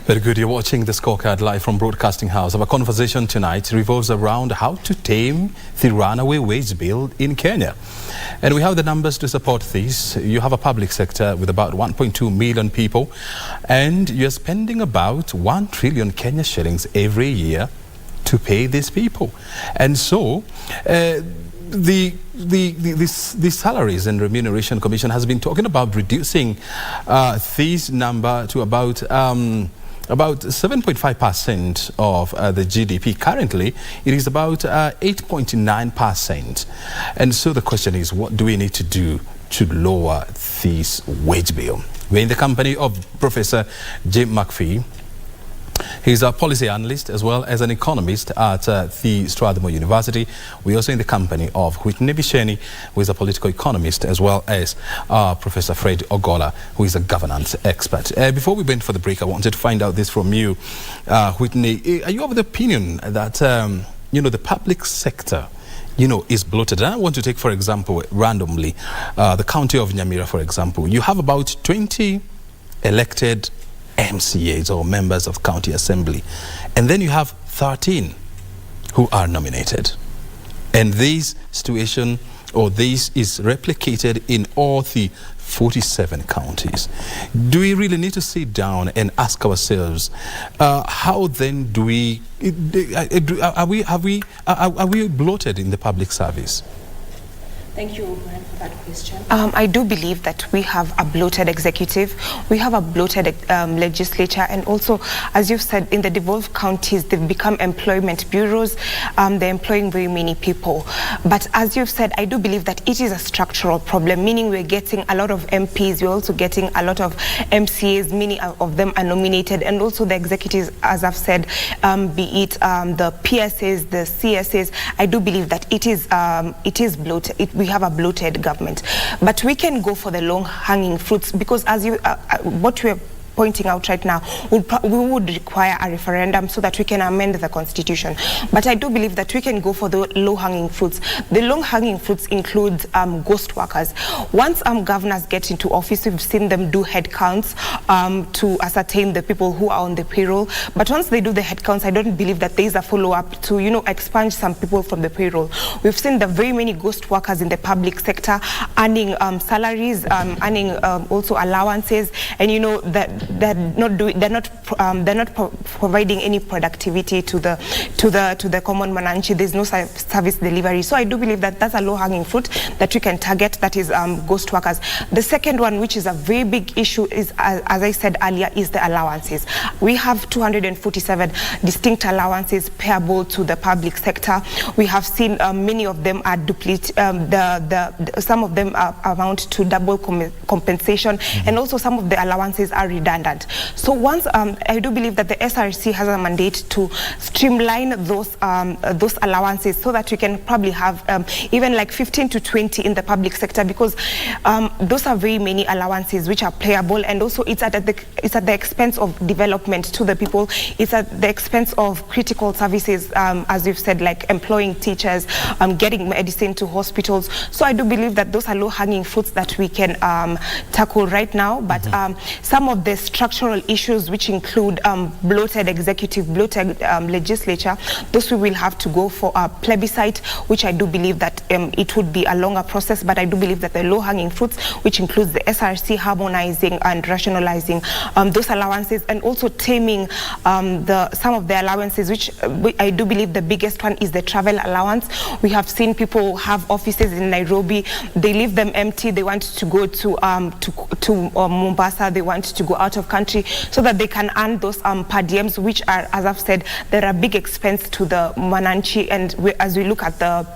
Very good. You're watching the Scorecard live from Broadcasting House. Our conversation tonight revolves around how to tame the runaway wage bill in Kenya. And we have the numbers to support this. You have a public sector with about 1.2 million people, and you're spending about 1 trillion Kenya shillings every year to pay these people. And so, the Salaries and Remuneration Commission has been talking about reducing this number to about 7.5% of the GDP. Currently, it is about 8.9%. And so the question is, what do we need to do to lower this wage bill? We're in the company of Professor Jim McPhee. He's a policy analyst as well as an economist at the Strathmore University. We're also in the company of Whitney Bisheni, who is a political economist, as well as Professor Fred Ogola, who is a governance expert. Before we went for the break, I wanted to find out this from you, Whitney. Are you of the opinion that, the public sector, is bloated? And I want to take, for example, randomly, the county of Nyamira, for example. You have about 20 elected MCAs or members of county assembly, and then you have 13 who are nominated, and this situation this is replicated in all the 47 counties. Do we really need to sit down and ask ourselves, how then do we are we bloated in the public service? Thank you, Obrien, for that question. I do believe that we have a bloated executive, we have a bloated legislature, and also, as you've said, in the devolved counties, they've become employment bureaus. They're employing very many people. But as you've said, I do believe that it is a structural problem, meaning we're getting a lot of MPs, we're also getting a lot of MCAs, many of them are nominated, and also the executives, as I've said, be it the PSAs, the CSAs, I do believe that it is bloated. We have a bloated government, but we can go for the long-hanging fruits, because as you what we're pointing out right now, we would require a referendum so that we can amend the constitution. But I do believe that we can go for the low-hanging fruits. The low-hanging fruits include ghost workers. Once governors get into office, we've seen them do head counts to ascertain the people who are on the payroll. But once they do the head counts, I don't believe that there is a follow-up to, expunge some people from the payroll. We've seen the very many ghost workers in the public sector earning salaries, earning also allowances, and that they're not providing any productivity to the common mananchi. There's no service delivery. So I do believe that that's a low-hanging fruit that we can target, that is ghost workers. The second one, which is a very big issue, is as I said earlier, is the allowances. We have 247 distinct allowances payable to the public sector. We have seen many of them are duplicate. Some of them amount to double compensation, and also some of the allowances are redundant. So once I do believe that the SRC has a mandate to streamline those allowances, so that we can probably have even like 15 to 20 in the public sector, because those are very many allowances which are payable, and also it's at the expense of development to the people. It's at the expense of critical services, as you've said, like employing teachers, getting medicine to hospitals. So I do believe that those are low-hanging fruits that we can tackle right now. But some of the structural issues, which include bloated executive, bloated legislature, those we will have to go for a plebiscite, which I do believe that it would be a longer process. But I do believe that the low-hanging fruits, which includes the SRC harmonizing and rationalizing those allowances, and also taming some of the allowances, which I do believe the biggest one is the travel allowance. We have seen people have offices in Nairobi, they leave them empty, they want to go to Mombasa, they want to go out of country, so that they can earn those per diems, which are, as I've said, they're a big expense to the Mananchi. And as we look at the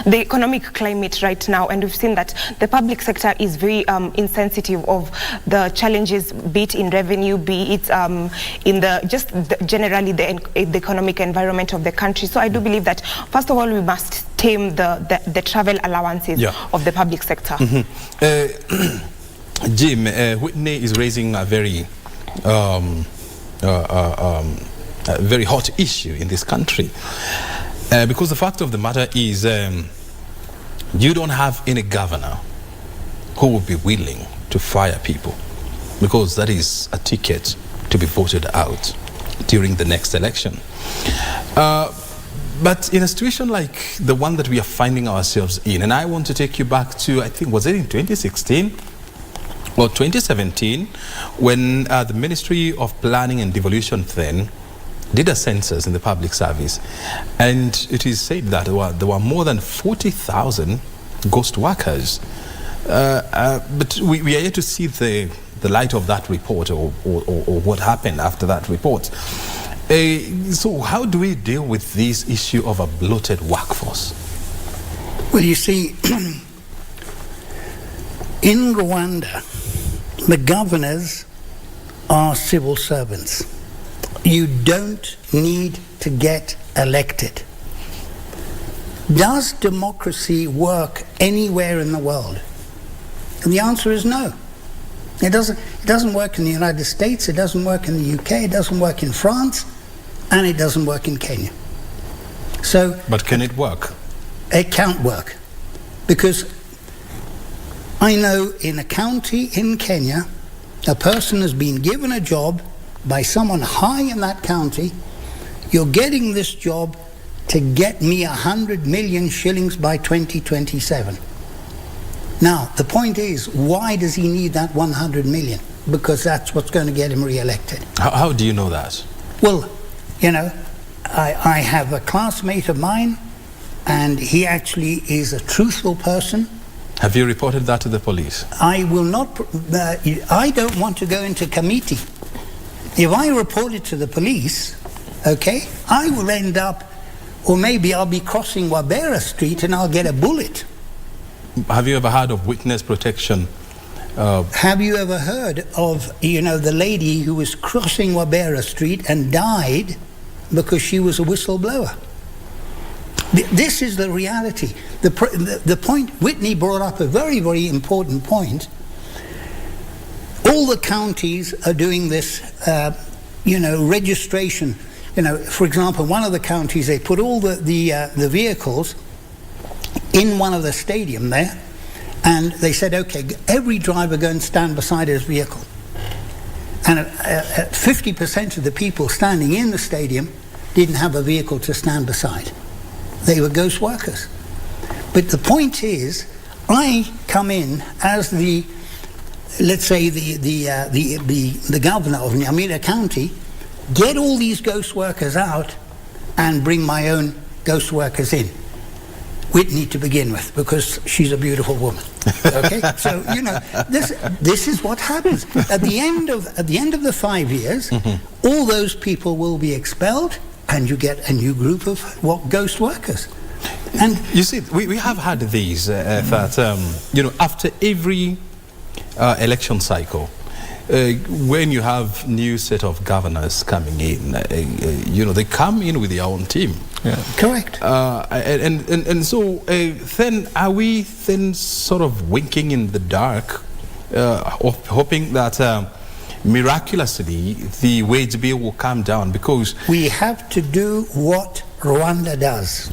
economic climate right now, and we've seen that the public sector is very insensitive of the challenges, be it in revenue, be it in generally the economic environment of the country. So I do believe that first of all we must tame the travel allowances of the public sector. Jim, Whitney is raising a very hot issue in this country, because the fact of the matter is you don't have any governor who will be willing to fire people, because that is a ticket to be voted out during the next election. But in a situation like the one that we are finding ourselves in, and I want to take you back to, I think, was it in 2016? Or 2017, when the Ministry of Planning and Devolution then did a census in the public service, and it is said that there were more than 40,000 ghost workers. But we are yet to see the light of that report, or what happened after that report. So how do we deal with this issue of a bloated workforce? Well, you see, in Rwanda, the governors are civil servants. You don't need to get elected. Does democracy work anywhere in the world? And the answer is no. It doesn't work in the United States, it doesn't work in the UK, it doesn't work in France, and it doesn't work in Kenya. So, but can it work? It can't work, because I know in a county in Kenya, a person has been given a job by someone high in that county. You're getting this job to get me 100 million shillings by 2027. Now, the point is, why does he need that 100 million? Because that's what's going to get him re-elected. How do you know that? Well, I have a classmate of mine, and he actually is a truthful person. Have you reported that to the police? I will not, I don't want to go into committee. If I report it to the police, okay, I will end up, or maybe I'll be crossing Wabera Street and I'll get a bullet. Have you ever heard of witness protection? Have you ever heard of, the lady who was crossing Wabera Street and died because she was a whistleblower? This is the reality. The point, Whitney brought up a very, very important point. All the counties are doing this, registration. For example, one of the counties, they put all the vehicles in one of the stadium there, and they said, okay, every driver go and stand beside his vehicle. And 50% of the people standing in the stadium didn't have a vehicle to stand beside. They were ghost workers. But the point is, I come in as the, let's say, the governor of Nyamira County, get all these ghost workers out and bring my own ghost workers in. Whitney to begin with, because she's a beautiful woman. Okay, so this is what happens at the end of the 5 years. All those people will be expelled, and you get a new group of ghost workers. And you see, we have had these that after every election cycle, when you have new set of governors coming in, they come in with their own team. Yeah. Correct. And so then are we then sort of winking in the dark, hoping that miraculously the wage bill will come down? Because we have to do what Rwanda does.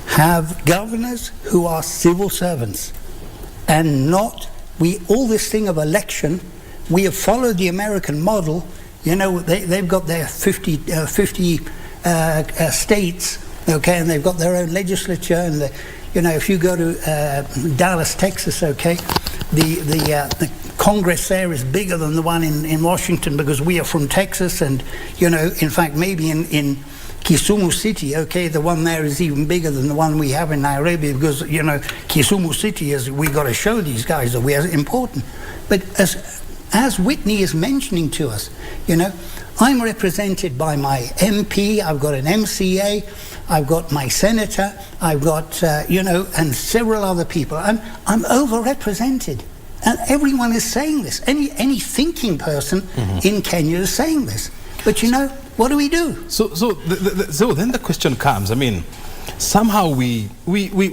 Have governors who are civil servants, and not all this thing of election. We have followed the American model. They've got their 50 states, okay, and they've got their own legislature. And if you go to Dallas, Texas, okay, the Congress there is bigger than the one in Washington, because we are from Texas, and in fact, maybe in Kisumu City, okay, the one there is even bigger than the one we have in Nairobi, because Kisumu City is, we got to show these guys that we are important. But as Whitney is mentioning to us, I'm represented by my MP, I've got an MCA, I've got my senator, I've got, and several other people. I'm overrepresented. And everyone is saying this. Any thinking person in Kenya is saying this. But what do we do? So then the question comes, I mean, somehow we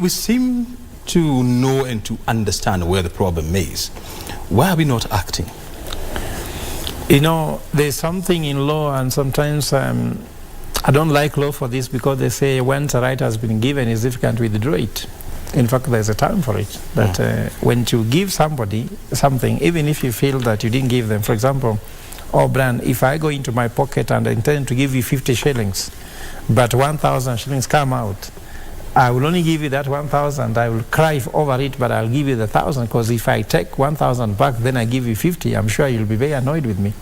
seem to know and to understand where the problem is. Why are we not acting? There's something in law, and sometimes I don't like law for this, because they say once a right has been given, it's difficult to withdraw it. In fact, there's a term for it, that when you give somebody something, even if you feel that you didn't give them, for example, Brand, if I go into my pocket and I intend to give you 50 shillings, but 1,000 shillings come out, I will only give you that 1,000. I will cry over it, but I'll give you the 1,000, because if I take 1,000 back, then I give you 50, I'm sure you'll be very annoyed with me.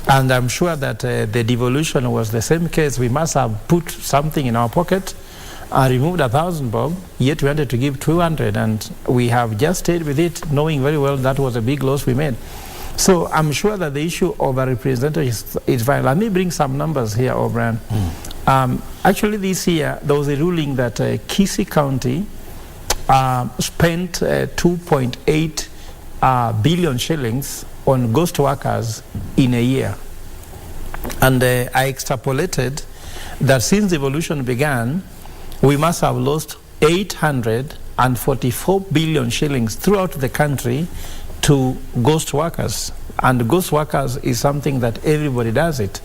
And I'm sure that the devolution was the same case. We must have put something in our pocket and removed 1,000 bob, yet we wanted to give 200, and we have just stayed with it, knowing very well that was a big loss we made. So I'm sure that the issue of a representation is fine. Let me bring some numbers here, O'Brien. Actually, this year, there was a ruling that Kisii County spent 2.8 billion shillings on ghost workers in a year. And I extrapolated that since the evolution began, we must have lost 844 billion shillings throughout the country to ghost workers. And ghost workers is something that everybody does it.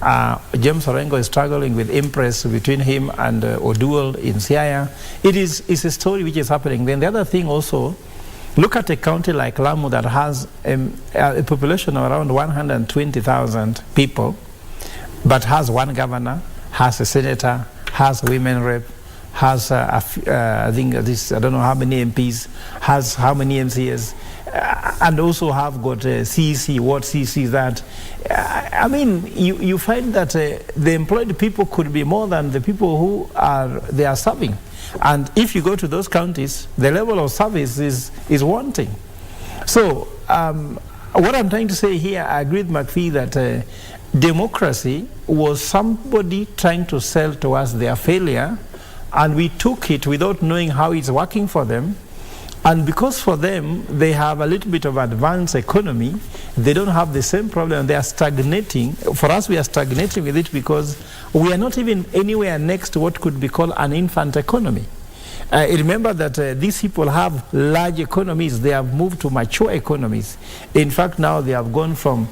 James Orengo is struggling with Impress between him and Oduol in Siaya. It's a story which is happening. Then the other thing also, look at a county like Lamu that has a population of around 120,000 people, but has one governor, has a senator, has a women rep, has I think this, I don't know how many MPs, has how many MCAs. and also have got CEC, what CEC is that. I mean, you find that the employed people could be more than the people who they are serving. And if you go to those counties, the level of service is wanting. So what I'm trying to say here, I agree with McPhee that democracy was somebody trying to sell to us their failure, and we took it without knowing how it's working for them. And because for them, they have a little bit of advanced economy, they don't have the same problem, they are stagnating. For us, we are stagnating with it because we are not even anywhere next to what could be called an infant economy. Remember that these people have large economies, they have moved to mature economies. In fact, now they have gone from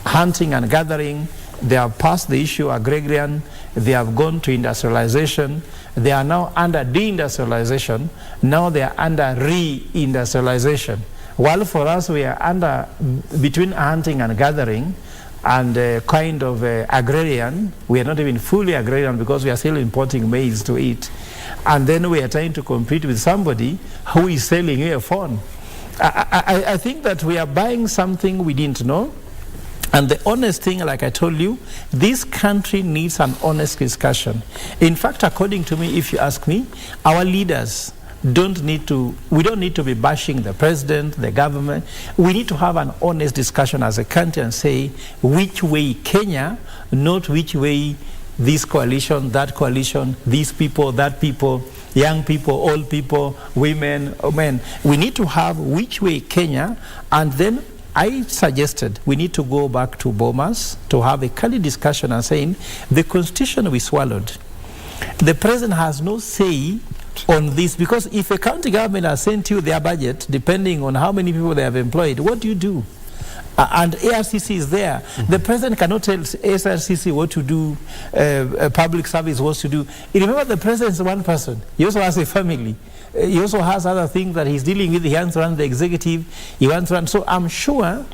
hunting and gathering, they have passed the issue agrarian, they have gone to industrialization, they are now under deindustrialization, now they are under re-industrialization. While for us we are under between hunting and gathering and kind of agrarian, we are not even fully agrarian because we are still importing maize to eat. And then we are trying to compete with somebody who is selling you a phone. I think that we are buying something we didn't know. And the honest thing, like I told you, this country needs an honest discussion. In fact, according to me, if you ask me, our leaders we don't need to be bashing the president, the government. We need to have an honest discussion as a country and say which way Kenya, not which way this coalition, that coalition, these people, that people, young people, old people, women, men. We need to have which way Kenya, and then I suggested we need to go back to Bomas to have a candid discussion and saying the constitution we swallowed. The president has no say on this, because if a county government has sent you their budget, depending on how many people they have employed, what do? And ARCC is there. The president cannot tell ARCC what to do, public service what to do. Remember, the president is one person. He also has a family. He also has other things that he's dealing with. He wants to run the executive. He wants to run. So I'm sure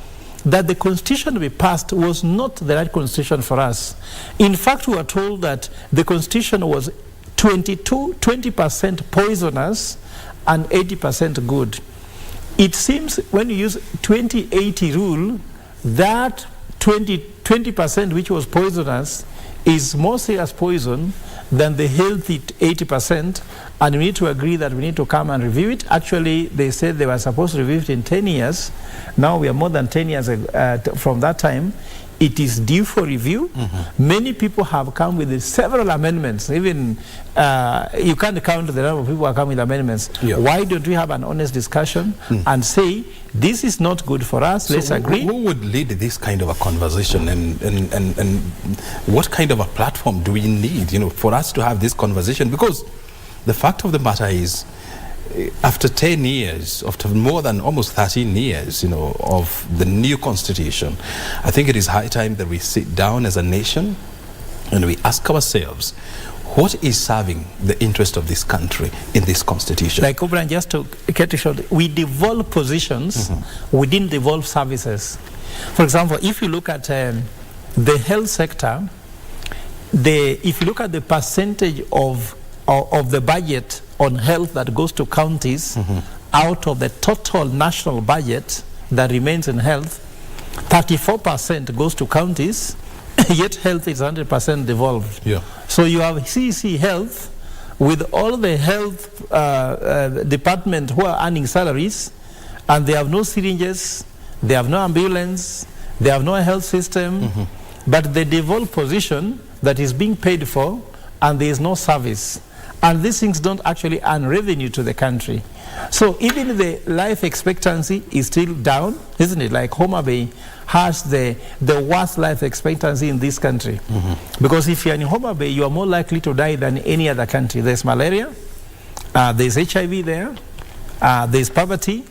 that the constitution we passed was not the right constitution for us. In fact, we were told that the constitution was 20% poisonous and 80% good. It seems when you use 2080 rule, that 20% which was poisonous is more serious poison than the healthy 80%, and we need to agree that we need to come and review it. Actually, they said they were supposed to review it in 10 years. Now we are more than 10 years from that time. It is due for review. Many people have come with several amendments. Even you can't count the number of people who have come with amendments. Why don't we have an honest discussion and say this is not good for us? So let's agree. Who would lead this kind of a conversation, and what kind of a platform do we need, for us to have this conversation? Because the fact of the matter is, after 10 years, after more than almost 13 years, of the new constitution, I think it is high time that we sit down as a nation and we ask ourselves, what is serving the interest of this country in this constitution? Like Obran, just to cut it short, we devolve positions, we didn't devolve services. For example, if you look at the health sector, if you look at the percentage of the budget on health that goes to counties, out of the total national budget that remains in health, 34% goes to counties, yet health is 100% devolved. So you have CEC Health with all the health department who are earning salaries, and they have no syringes, they have no ambulance, they have no health system, but the devolved position that is being paid for, and there is no service. And these things don't actually earn revenue to the country. So even the life expectancy is still down, isn't it? Like Homa Bay has the worst life expectancy in this country. Because if you're in Homa Bay, you are more likely to die than any other country. There's malaria, there's HIV there, there's poverty,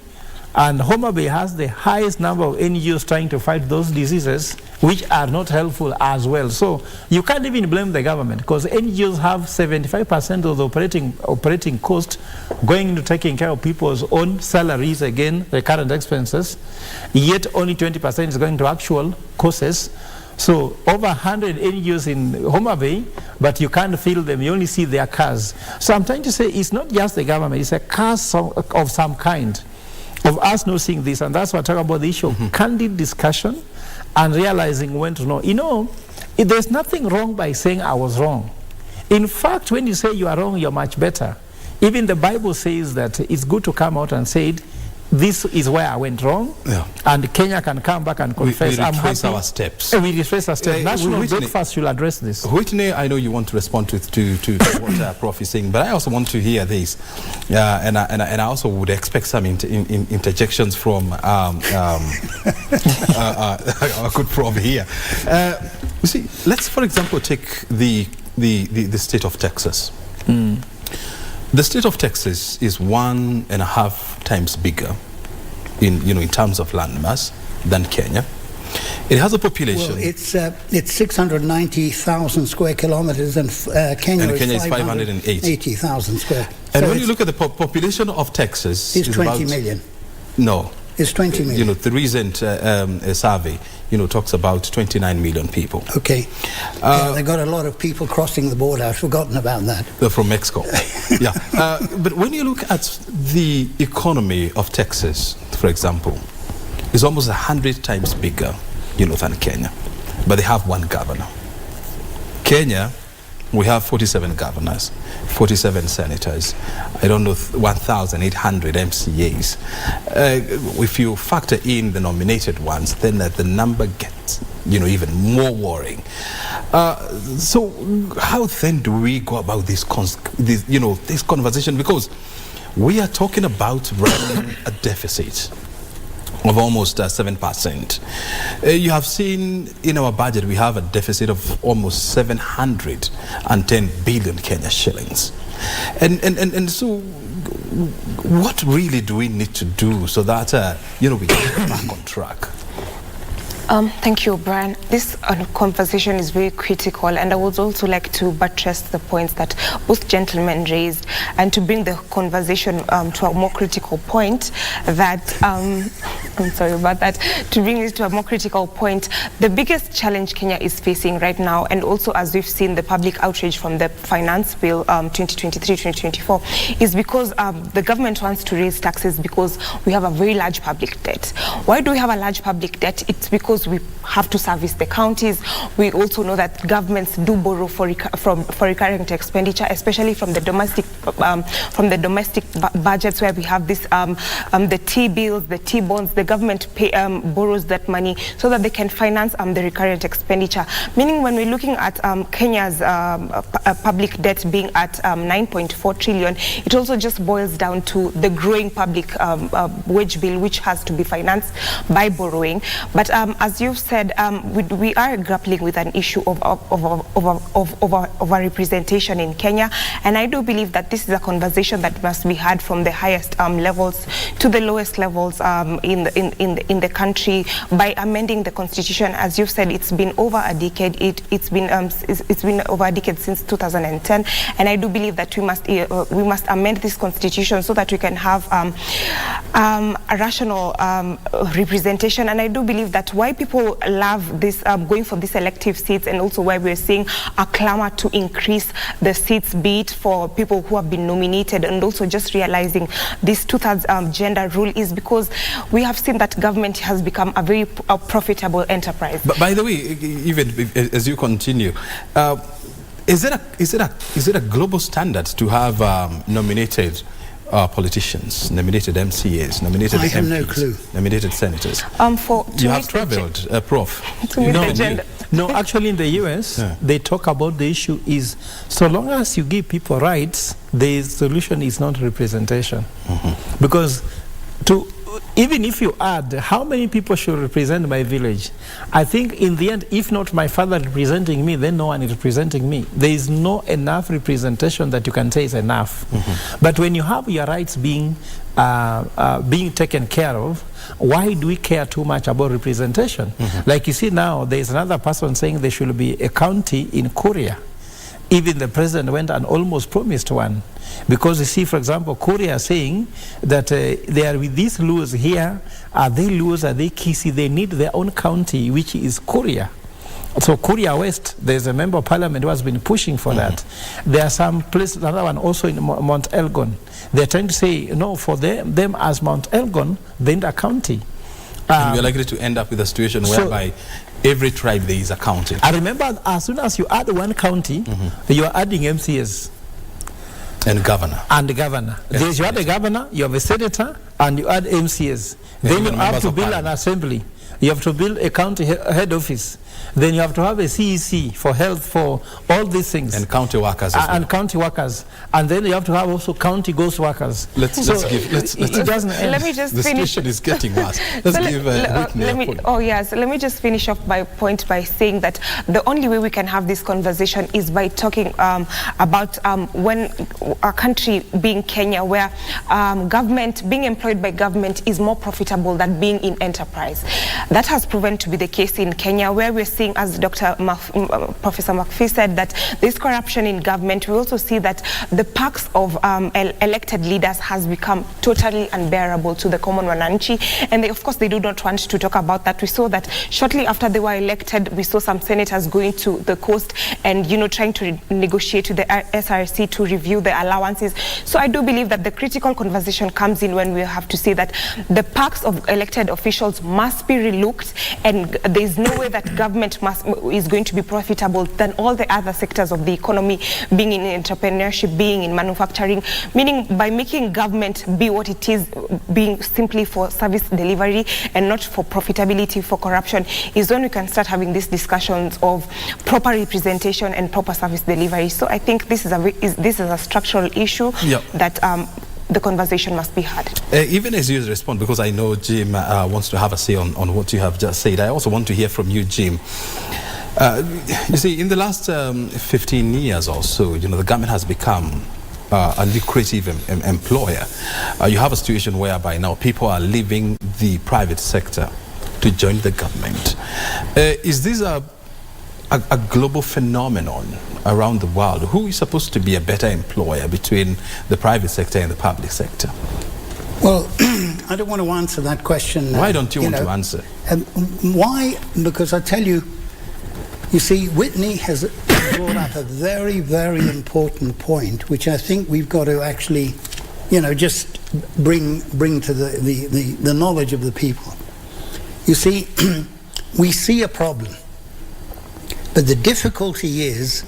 and Homa Bay has the highest number of NGOs trying to fight those diseases, which are not helpful as well. So you can't even blame the government, because NGOs have 75% of the operating cost going into taking care of people's own salaries, again, the current expenses, yet only 20% is going to actual costs. So over 100 NGOs in Homa Bay, but you can't feel them, you only see their cars. So I'm trying to say it's not just the government, it's a curse of some kind. of us not seeing this, and that's what I talk about the issue of candid discussion and realizing when to know. You know, there's nothing wrong by saying I was wrong. In fact, when you say you are wrong, you're much better. Even the Bible says that it's good to come out and say it. This is where I went wrong, and Kenya can come back and confess. We retrace our steps. We retrace our steps. National Breakfast should address this. Whitney, I know you want to respond to what Prof is saying, but I also want to hear this, and I also would expect some interjections from our good Prof here. You see, let's for example take the state of Texas. The state of Texas is 1.5 times bigger in terms of land mass than Kenya. It has a population. Well, it's 690,000 square kilometers, and Kenya is 580,000 square. And so when you look at the population of Texas, it's 20 million. No. It's 20 million. You know, the recent survey, talks about 29 million people. Okay. They've got a lot of people crossing the border. I've forgotten about that. They're from Mexico. Yeah. But when you look at the economy of Texas, for example, it's almost 100 times bigger, than Kenya. But they have one governor. Kenya, we have 47 governors, 47 senators, I don't know, 1,800 MCAs. If you factor in the nominated ones, then the number gets, even more worrying. So how then do we go about this conversation? Because we are talking about running a deficit of almost 7%. You have seen in our budget we have a deficit of almost 710 billion Kenya shillings. And so what really do we need to do so that we get back on track? Thank you, Brian. This conversation is very critical, and I would also like to buttress the points that both gentlemen raised, and to bring the conversation to a more critical point that, I'm sorry about that, to bring this to a more critical point, the biggest challenge Kenya is facing right now, and also as we've seen the public outrage from the Finance Bill 2023-2024, is because the government wants to raise taxes because we have a very large public debt. Why do we have a large public debt? It's because we have to service the counties. We also know that governments do borrow for recurrent expenditure, especially from the domestic budgets, where we have this the T-bills, the T-bonds. The government borrows that money so that they can finance the recurrent expenditure. Meaning, when we're looking at Kenya's public debt being at 9.4 trillion, it also just boils down to the growing public wage bill, which has to be financed by borrowing. But as you've said, we are grappling with an issue of representation in Kenya, and I do believe that this is a conversation that must be had from the highest levels to the lowest levels in the country by amending the constitution. As you've said, it's been over a decade. It's been over a decade since 2010, and I do believe that we must amend this constitution so that we can have a rational representation. And I do believe that why people love this going for these elective seats, and also why we're seeing a clamor to increase the seats, be it for people who have been nominated, and also just realizing this 2/3 gender rule, is because we have seen that government has become a very profitable enterprise. But by the way, even as you continue, is it a global standard to have nominated politicians, nominated MCAs, nominated MPs, have no clue. nominated senators? You have traveled, Prof. No, actually in the US, they talk about the issue is, so long as you give people rights, the solution is not representation. Because even if you add how many people should represent my village, I think in the end, if not my father representing me, then no one is representing me. There is no enough representation that you can say is enough. But when you have your rights being taken care of, why do we care too much about representation? Like you see now, there is another person saying there should be a county in Korea. Even the president went and almost promised one. Because you see, for example, Korea saying that they are with these Luos here. Are they Luos? Are they Kisi? They need their own county, which is Korea. So Korea West, there's a member of parliament who has been pushing for that. There are some places, another one also in Mount Elgon. They're trying to say, no, for them as Mount Elgon, they need a county. And we're likely to end up with a situation whereby every tribe there is a county. I remember as soon as you add one county, you are adding MCAs. And governor. And the governor. Yes, you add a governor, you have a senator, and you add MCAs. Then you have to build an assembly. You have to build a county head office. Then you have to have a CEC for health, for all these things. And county workers as well. And county workers. And then you have to have also county ghost workers. It doesn't end. Let me just the finish. situation is getting worse. Let me just finish off my point by saying that the only way we can have this conversation is by talking about when a country being Kenya, where government, being employed by government is more profitable than being in enterprise. That has proven to be the case in Kenya, where we're seeing, as Professor McPhee said, that there's corruption in government. We also see that the perks of elected leaders has become totally unbearable to the common wananchi, and of course they do not want to talk about that. We saw that shortly after they were elected, we saw some senators going to the coast and trying to negotiate with the SRC to review the allowances. So I do believe that the critical conversation comes in when we have to say that the perks of elected officials must be relooked, and there is no way that government is going to be profitable than all the other sectors of the economy, being in entrepreneurship, being in manufacturing, meaning by making government be what it is, being simply for service delivery and not for profitability, for corruption, is when we can start having these discussions of proper representation and proper service delivery. So I think this is a structural issue that the conversation must be had. Even as you respond, because I know Jim wants to have a say on what you have just said, I also want to hear from you, Jim. You see, in the last 15 years or so, the government has become a lucrative employer. You have a situation whereby now people are leaving the private sector to join the government. Is this a global phenomenon around the world? Who is supposed to be a better employer between the private sector and the public sector? Well, I don't want to answer that question. Why don't you want to answer? Why? Because I tell you, you see, Whitney has brought up a very, very important point, which I think we've got to actually, just bring to the knowledge of the people. You see, we see a problem, but the difficulty is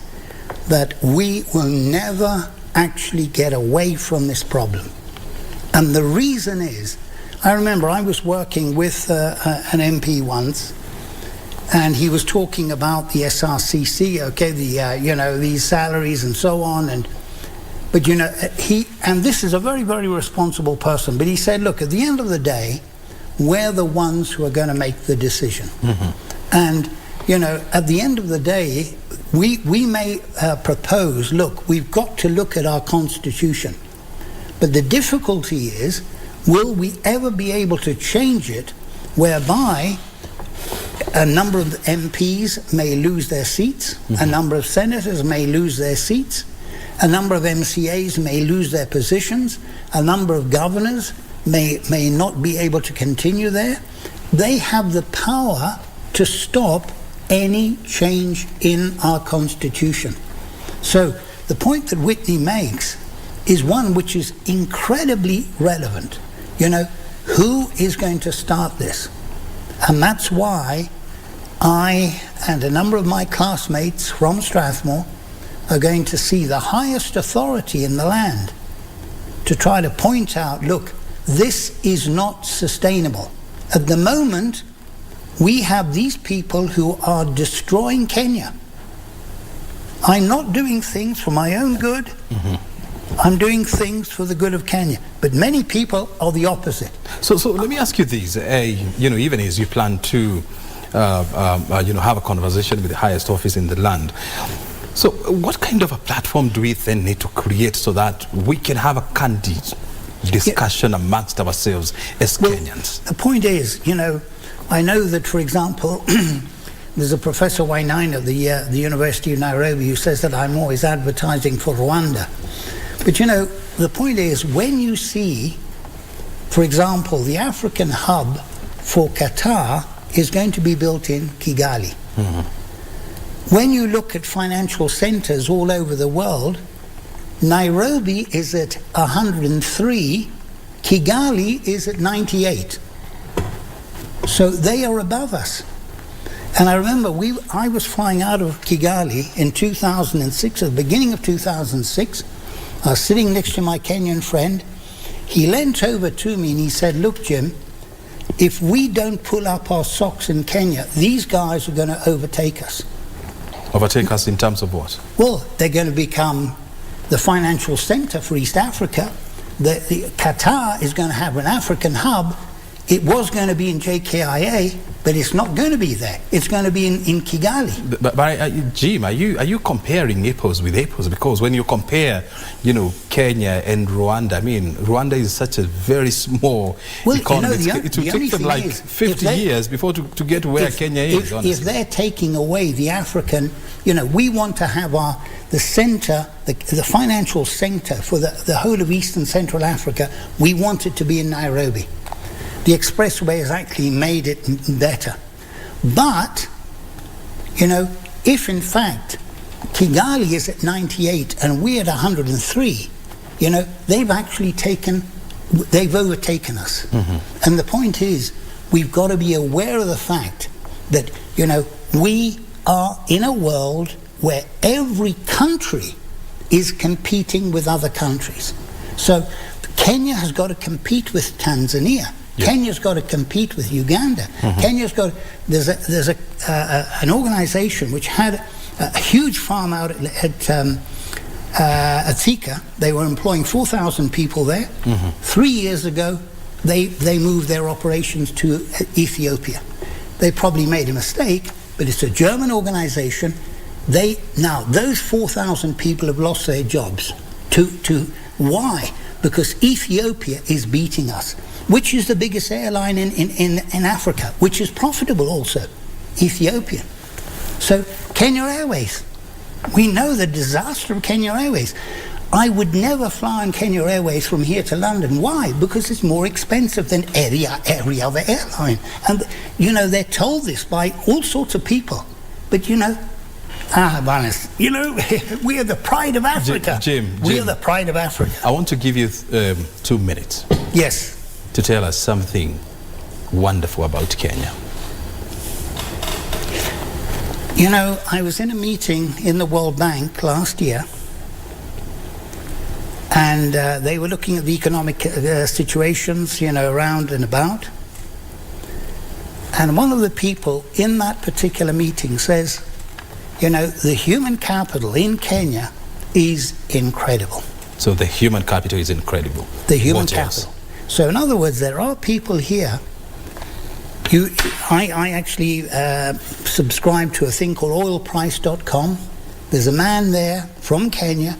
that we will never actually get away from this problem. And the reason is, I remember I was working with an MP once, and he was talking about the SRCC, okay, these salaries and so on, but and this is a very, very responsible person, but he said, look, at the end of the day, we're the ones who are going to make the decision. And at the end of the day, we may propose, look, we've got to look at our constitution, but the difficulty is, will we ever be able to change it whereby a number of MPs may lose their seats, a number of senators may lose their seats, a number of MCAs may lose their positions, a number of governors may not be able to continue there. They have the power to stop any change in our constitution. So the point that Whitney makes is one which is incredibly relevant. Who is going to start this? And that's why I and a number of my classmates from Strathmore are going to see the highest authority in the land to try to point out, look, this is not sustainable. At the moment, we have these people who are destroying Kenya. I'm not doing things for my own good. I'm doing things for the good of Kenya. But many people are the opposite. So let me ask you this. Even as you plan to have a conversation with the highest office in the land, so what kind of a platform do we then need to create so that we can have a candid discussion amongst ourselves as Kenyans? The point is, I know that, for example, there's a Professor Wainaina at the University of Nairobi who says that I'm always advertising for Rwanda. But the point is, when you see, for example, the African hub for Qatar is going to be built in Kigali. when you look at financial centers all over the world, Nairobi is at 103, Kigali is at 98. So they are above us. And I remember I was flying out of Kigali in 2006, at the beginning of 2006. I was sitting next to my Kenyan friend. He leant over to me and he said, "Look, Jim, if we don't pull up our socks in Kenya, these guys are going to overtake us." Overtake us in terms of what? Well, they're going to become the financial center for East Africa. The Qatar is going to have an African hub. It was going to be in JKIA, but it's not going to be there. It's going to be in Kigali. But Jim, are you comparing apples with apples? Because when you compare, Kenya and Rwanda, I mean, Rwanda is such a very small economy. It will take them like 50 years before to get to where Kenya is, honestly. If they're taking away the African, we want to have the center, the financial center for the whole of East and Central Africa, we want it to be in Nairobi. The expressway has actually made it better. But, if in fact Kigali is at 98 and we're at 103, they've overtaken us. Mm-hmm. And the point is, we've got to be aware of the fact that, we are in a world where every country is competing with other countries. So Kenya has got to compete with Tanzania. Yeah. Kenya's got to compete with Uganda. Mm-hmm. Kenya's got. There's an organization which had a huge farm out at Thika. They were employing 4,000 people there. Mm-hmm. 3 years ago, they moved their operations to Ethiopia. They probably made a mistake, but it's a German organization. Now those 4,000 people have lost their jobs. Why? Because Ethiopia is beating us. Which is the biggest airline in Africa, which is profitable also, Ethiopian. So Kenya Airways, we know the disaster of Kenya Airways. I would never fly on Kenya Airways from here to London. Why? Because it's more expensive than every other airline. And, they're told this by all sorts of people. But, we are the pride of Africa. Jim, we are the pride of Africa. I want to give you 2 minutes. Yes. To tell us something wonderful about Kenya. I was in a meeting in the World Bank last year, and they were looking at the economic situations, around and about. And one of the people in that particular meeting says, the human capital in Kenya is incredible. So the human capital is incredible. The human capital. So in other words, there are people here. I actually subscribe to a thing called oilprice.com. There's a man there from Kenya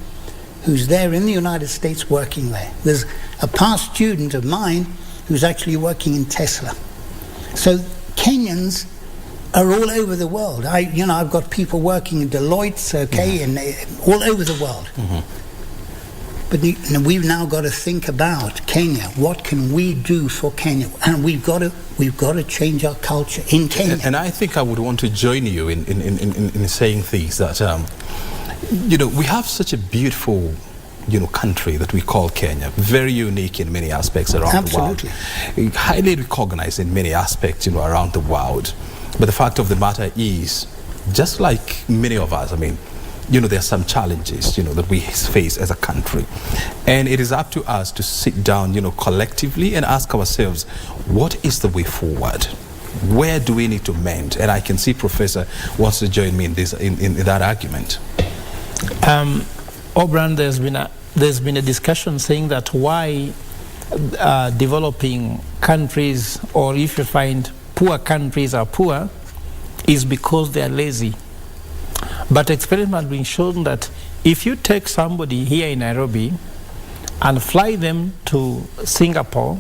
who's there in the United States working there. There's a past student of mine who's actually working in Tesla. So Kenyans are all over the world. I've got people working in Deloitte, and all over the world. Mm-hmm. But we've now got to think about Kenya. What can we do for Kenya? And we've got to change our culture in Kenya. And I think I would want to join you in saying things that we have such a beautiful country that we call Kenya, very unique in many aspects around the world, highly recognized in many aspects around the world. But the fact of the matter is, just like many of us, there are some challenges, that we face as a country. And it is up to us to sit down, collectively and ask ourselves, what is the way forward? Where do we need to mend? And I can see Professor wants to join me in that argument. Obran, there's been a discussion saying that why developing countries, or if you find poor countries are poor, is because they are lazy. But experiment has been shown that if you take somebody here in Nairobi and fly them to Singapore,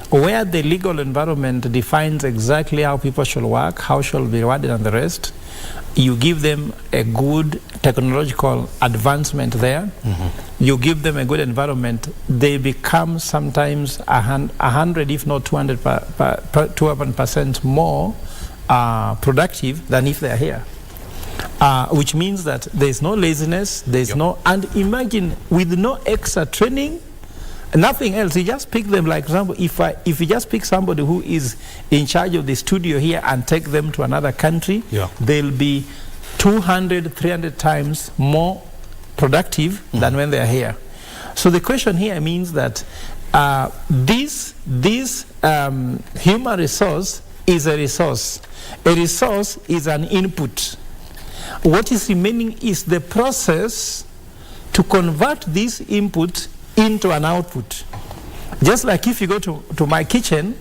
where the legal environment defines exactly how people should work, how should be rewarded and the rest, you give them a good technological advancement there, mm-hmm. you give them a good environment, they become sometimes 100 if not 200% more productive than if they're here. which means that there's no laziness, there's no, and imagine with no extra training, nothing else, you just pick them. Like, for example, if you just pick somebody who is in charge of the studio here and take them to another country, they'll be 200, 300 times more productive than when they're here. So the question here means that this human resource is a resource. A resource is an input. What is remaining is the process to convert this input into an output. Just like if you go to my kitchen,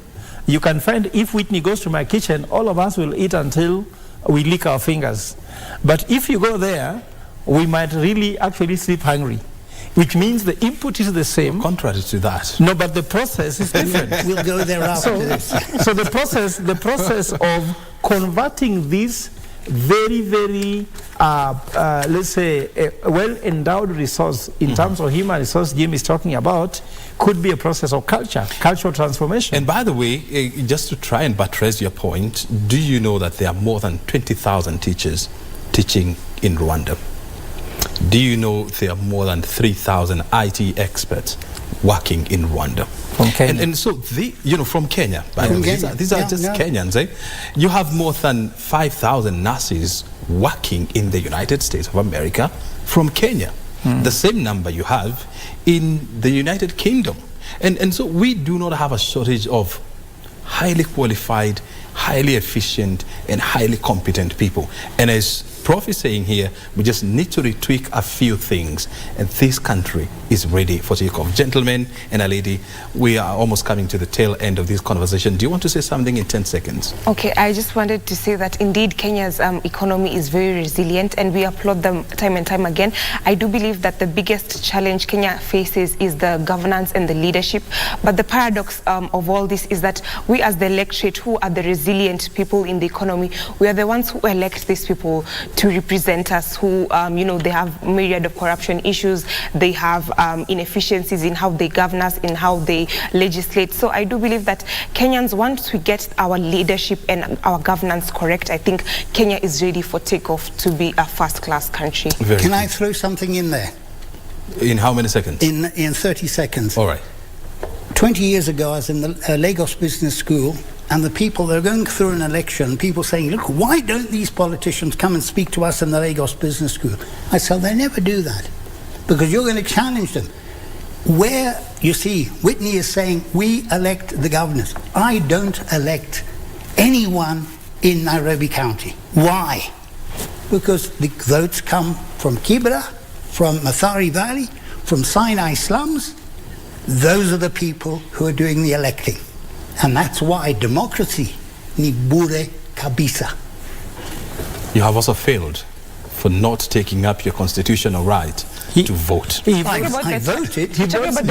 you can find if Whitney goes to my kitchen, all of us will eat until we lick our fingers. But if you go there, we might really actually sleep hungry, which means the input is the same. Contrary to that. No, but the process is different. We'll go there after this. So the process of converting this very, very, let's say, a well-endowed resource in terms of human resource Jim is talking about could be a process of cultural transformation. And by the way, just to try and buttress your point, do you know that there are more than 20,000 teachers teaching in Rwanda? Do you know there are more than 3,000 IT experts working in Rwanda? From Kenya. And so, from Kenya, by the way, these are just Kenyans. You have more than 5,000 nurses working in the United States of America from Kenya. The same number you have in the United Kingdom. And so we do not have a shortage of highly qualified, highly efficient, and highly competent people. And as Prof is saying here, we just need to retweak a few things, and this country is ready for takeoff. Gentlemen and a lady, we are almost coming to the tail end of this conversation. Do you want to say something in 10 seconds? Okay, I just wanted to say that indeed Kenya's economy is very resilient, and we applaud them time and time again. I do believe that the biggest challenge Kenya faces is the governance and the leadership. But the paradox of all this is that we as the electorate, who are the resilient people in the economy, we are the ones who elect these people to represent us, who, they have myriad of corruption issues, they have inefficiencies in how they govern us, in how they legislate. So I do believe that Kenyans, once we get our leadership and our governance correct, I think Kenya is ready for takeoff to be a first-class country. Can I throw something in there? In how many seconds? In 30 seconds. All right. 20 years ago, I was in the Lagos Business School, and the people, they're going through an election, people saying, look, why don't these politicians come and speak to us in the Lagos Business School? I said, they never do that, because you're going to challenge them. Where, you see, Whitney is saying, we elect the governors. I don't elect anyone in Nairobi County. Why? Because the votes come from Kibera, from Mathari Valley, from Sinai slums. Those are the people who are doing the electing. And that's why democracy ni bure kabisa. You have also failed for not taking up your constitutional right to vote. I voted. He votes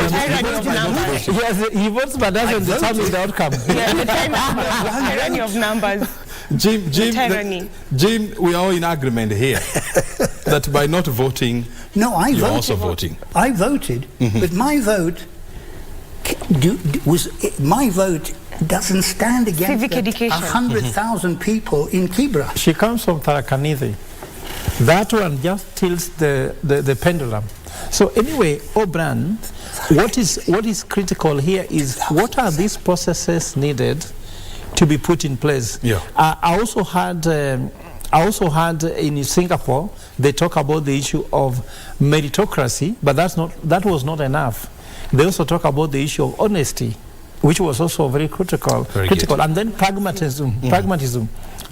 but doesn't determine the outcome. The tyranny of numbers. Jim, we are all in agreement here that by not voting, no, I you're voted. also voting. I voted, but my vote doesn't stand against civic education. 100,000 people in Kibera. She comes from Tharaka-Nithi. That one just tilts the pendulum. So anyway, O'Brien, what is critical here is what are these processes needed to be put in place? Yeah. I also had in Singapore, they talk about the issue of meritocracy, but that was not enough. They also talk about the issue of honesty, which was also very critical. And then pragmatism.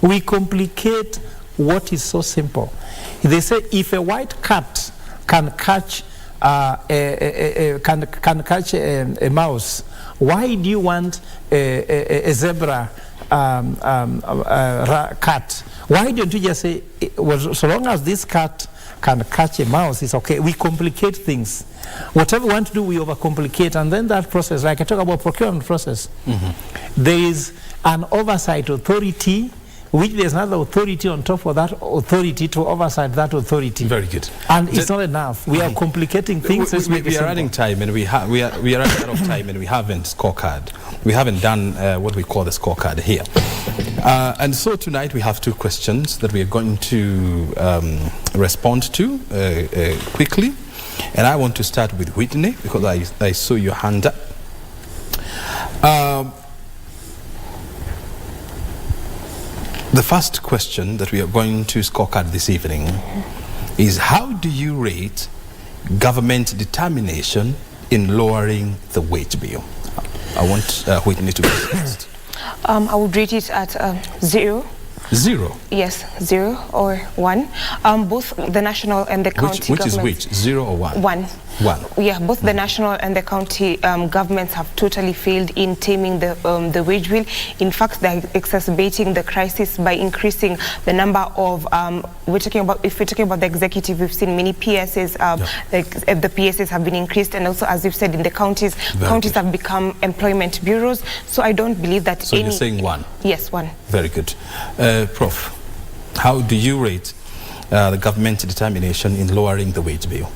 We complicate what is so simple. They say if a white cat can catch a mouse, why do you want a zebra cat? Why don't you just say, well, so long as this cat can catch a mouse, it's okay. We complicate things. Whatever we want to do, we overcomplicate, and then that process, like I talk about procurement process, there is an oversight authority which there's another authority on top of that authority to oversight that authority. Very good. And it's not enough. We are complicating things. We are running time, and we are running out of time, and we haven't scorecard. We haven't done what we call the scorecard here. And so tonight we have two questions that we are going to respond to quickly. And I want to start with Whitney because I saw your hand up. The first question that we are going to scorecard this evening is, how do you rate government determination in lowering the wage bill? I want Whitney to go first. I would rate it at 0. 0? Yes, 0 or 1. Both the national and the county governments. Which is which? 0 or 1? 1. 1. Yeah, both the national and the county governments have totally failed in taming the wage bill. In fact, they're exacerbating the crisis by increasing the number of. If we're talking about the executive, we've seen many PSs. Like the PSs have been increased, and also, as you've said, in the counties, have become employment bureaus. So I don't believe that. So you're saying 1? Yes, 1. Very good, Prof. How do you rate the government determination in lowering the wage bill?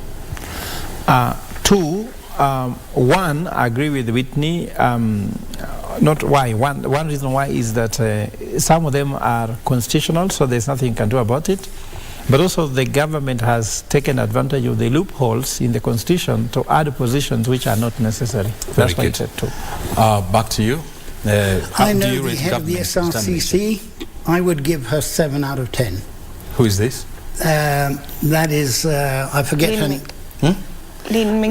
2. 1, I agree with Whitney. Not why. One reason why is that some of them are constitutional, so there's nothing you can do about it. But also the government has taken advantage of the loopholes in the constitution to add positions which are not necessary. Very good. Back to you. I know the head of the SRCC. I would give her 7 out of 10. Who is this? That is, I forget her name.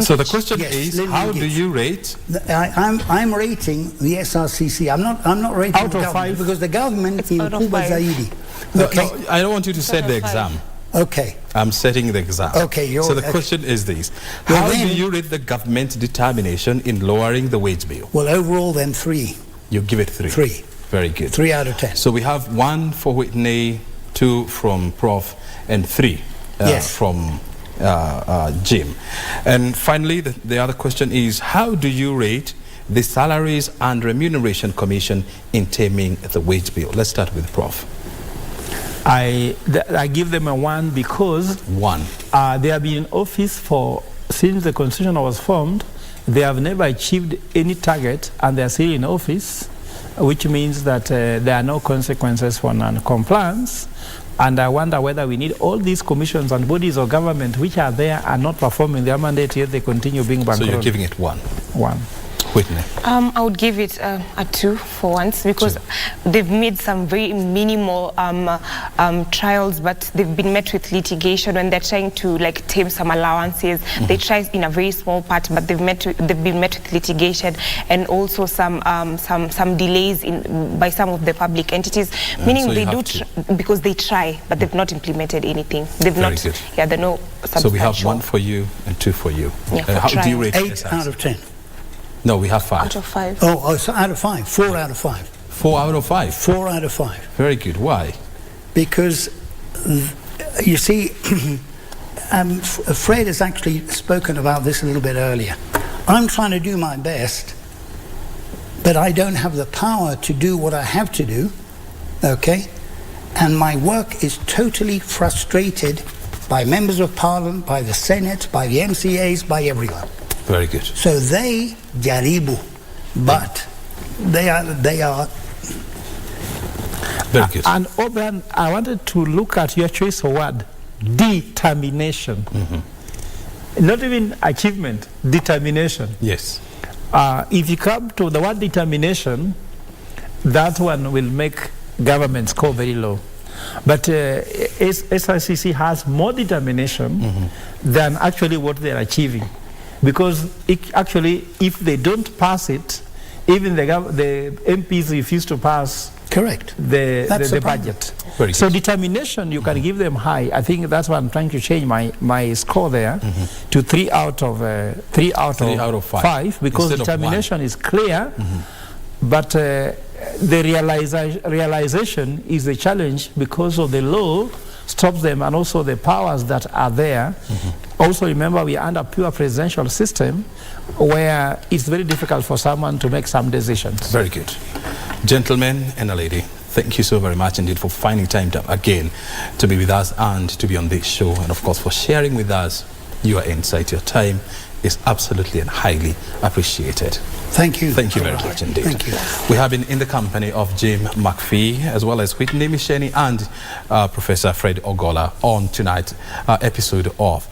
So the question is, how do you rate? I'm rating the SRCC. I'm not rating out the of government 5 because the government in Cuba Zaidi. Okay. No, I don't want you to set the exam. Okay. I'm setting the exam. Okay. So the question is this: how do you rate the government's determination in lowering the wage bill? Well, overall, then 3. You give it 3. 3. Very good. 3 out of 10. So we have 1 for Whitney, 2 from Prof, and 3 from Jim. And finally, the other question is, how do you rate the Salaries and Remuneration Commission in taming the wage bill? Let's start with Prof. I give them a 1 because 1. They have been in office since the constitution was formed. They have never achieved any target, and they are still in office, which means that there are no consequences for non-compliance. And I wonder whether we need all these commissions and bodies of government which are there and not performing their mandate, yet they continue being bankrolled. So you're giving it 1? 1. Whitney? I would give it a 2 for once, because they've made some very minimal trials, but they've been met with litigation when they're trying to tame some allowances. They tried in a very small part, but they've been met with litigation and also some delays by some of the public entities, meaning so they do because they try, but they've not implemented anything. They've very not. Good. Yeah, they're no. So we have 1 for you and 2 for you. Yeah, how do you rate 8 out of 10. No, we have 5. Out of 5. Oh, so out of 5. 4 out of 5. 4 out of 5? 4 out of 5. Very good. Why? Because, you see, Fred has actually spoken about this a little bit earlier. I'm trying to do my best, but I don't have the power to do what I have to do, okay? And my work is totally frustrated by members of Parliament, by the Senate, by the MCAs, by everyone. Very good. So they jaribu, but they are very good. And Oban, I wanted to look at your choice of word, determination. Not even achievement, determination. Yes. If you come to the word determination, that one will make government score very low. But SICC has more determination than actually what they're achieving. Because actually, if they don't pass it, even the MPs refuse to pass the budget. So determination, you can give them high. I think that's why I'm trying to change my score there to 3 out of 5, because determination is clear, but the realization is a challenge because of the law stops them, and also the powers that are there. Also remember, we are under pure presidential system where it's very difficult for someone to make some decisions. Very good. Gentlemen and a lady, thank you so very much indeed for finding time again to be with us and to be on this show, and of course for sharing with us your insight. Your time is absolutely and highly appreciated. Thank you. Thank you very much indeed. Thank you. We have been in the company of Jim McPhee, as well as Whitney Misheni and Professor Fred Ogola on tonight's episode of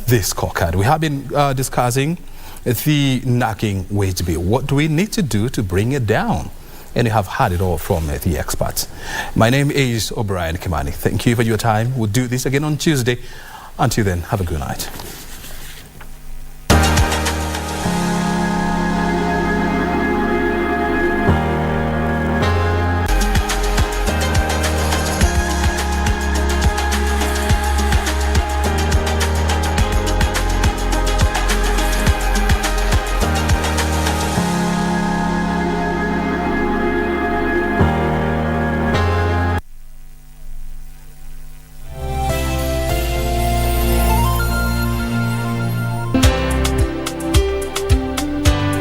this scorecard. We have been discussing the nagging wage bill. What do we need to do to bring it down? And you have heard it all from the experts. My name is O'Brien Kimani. Thank you for your time. We'll do this again on Tuesday. Until then, have a good night.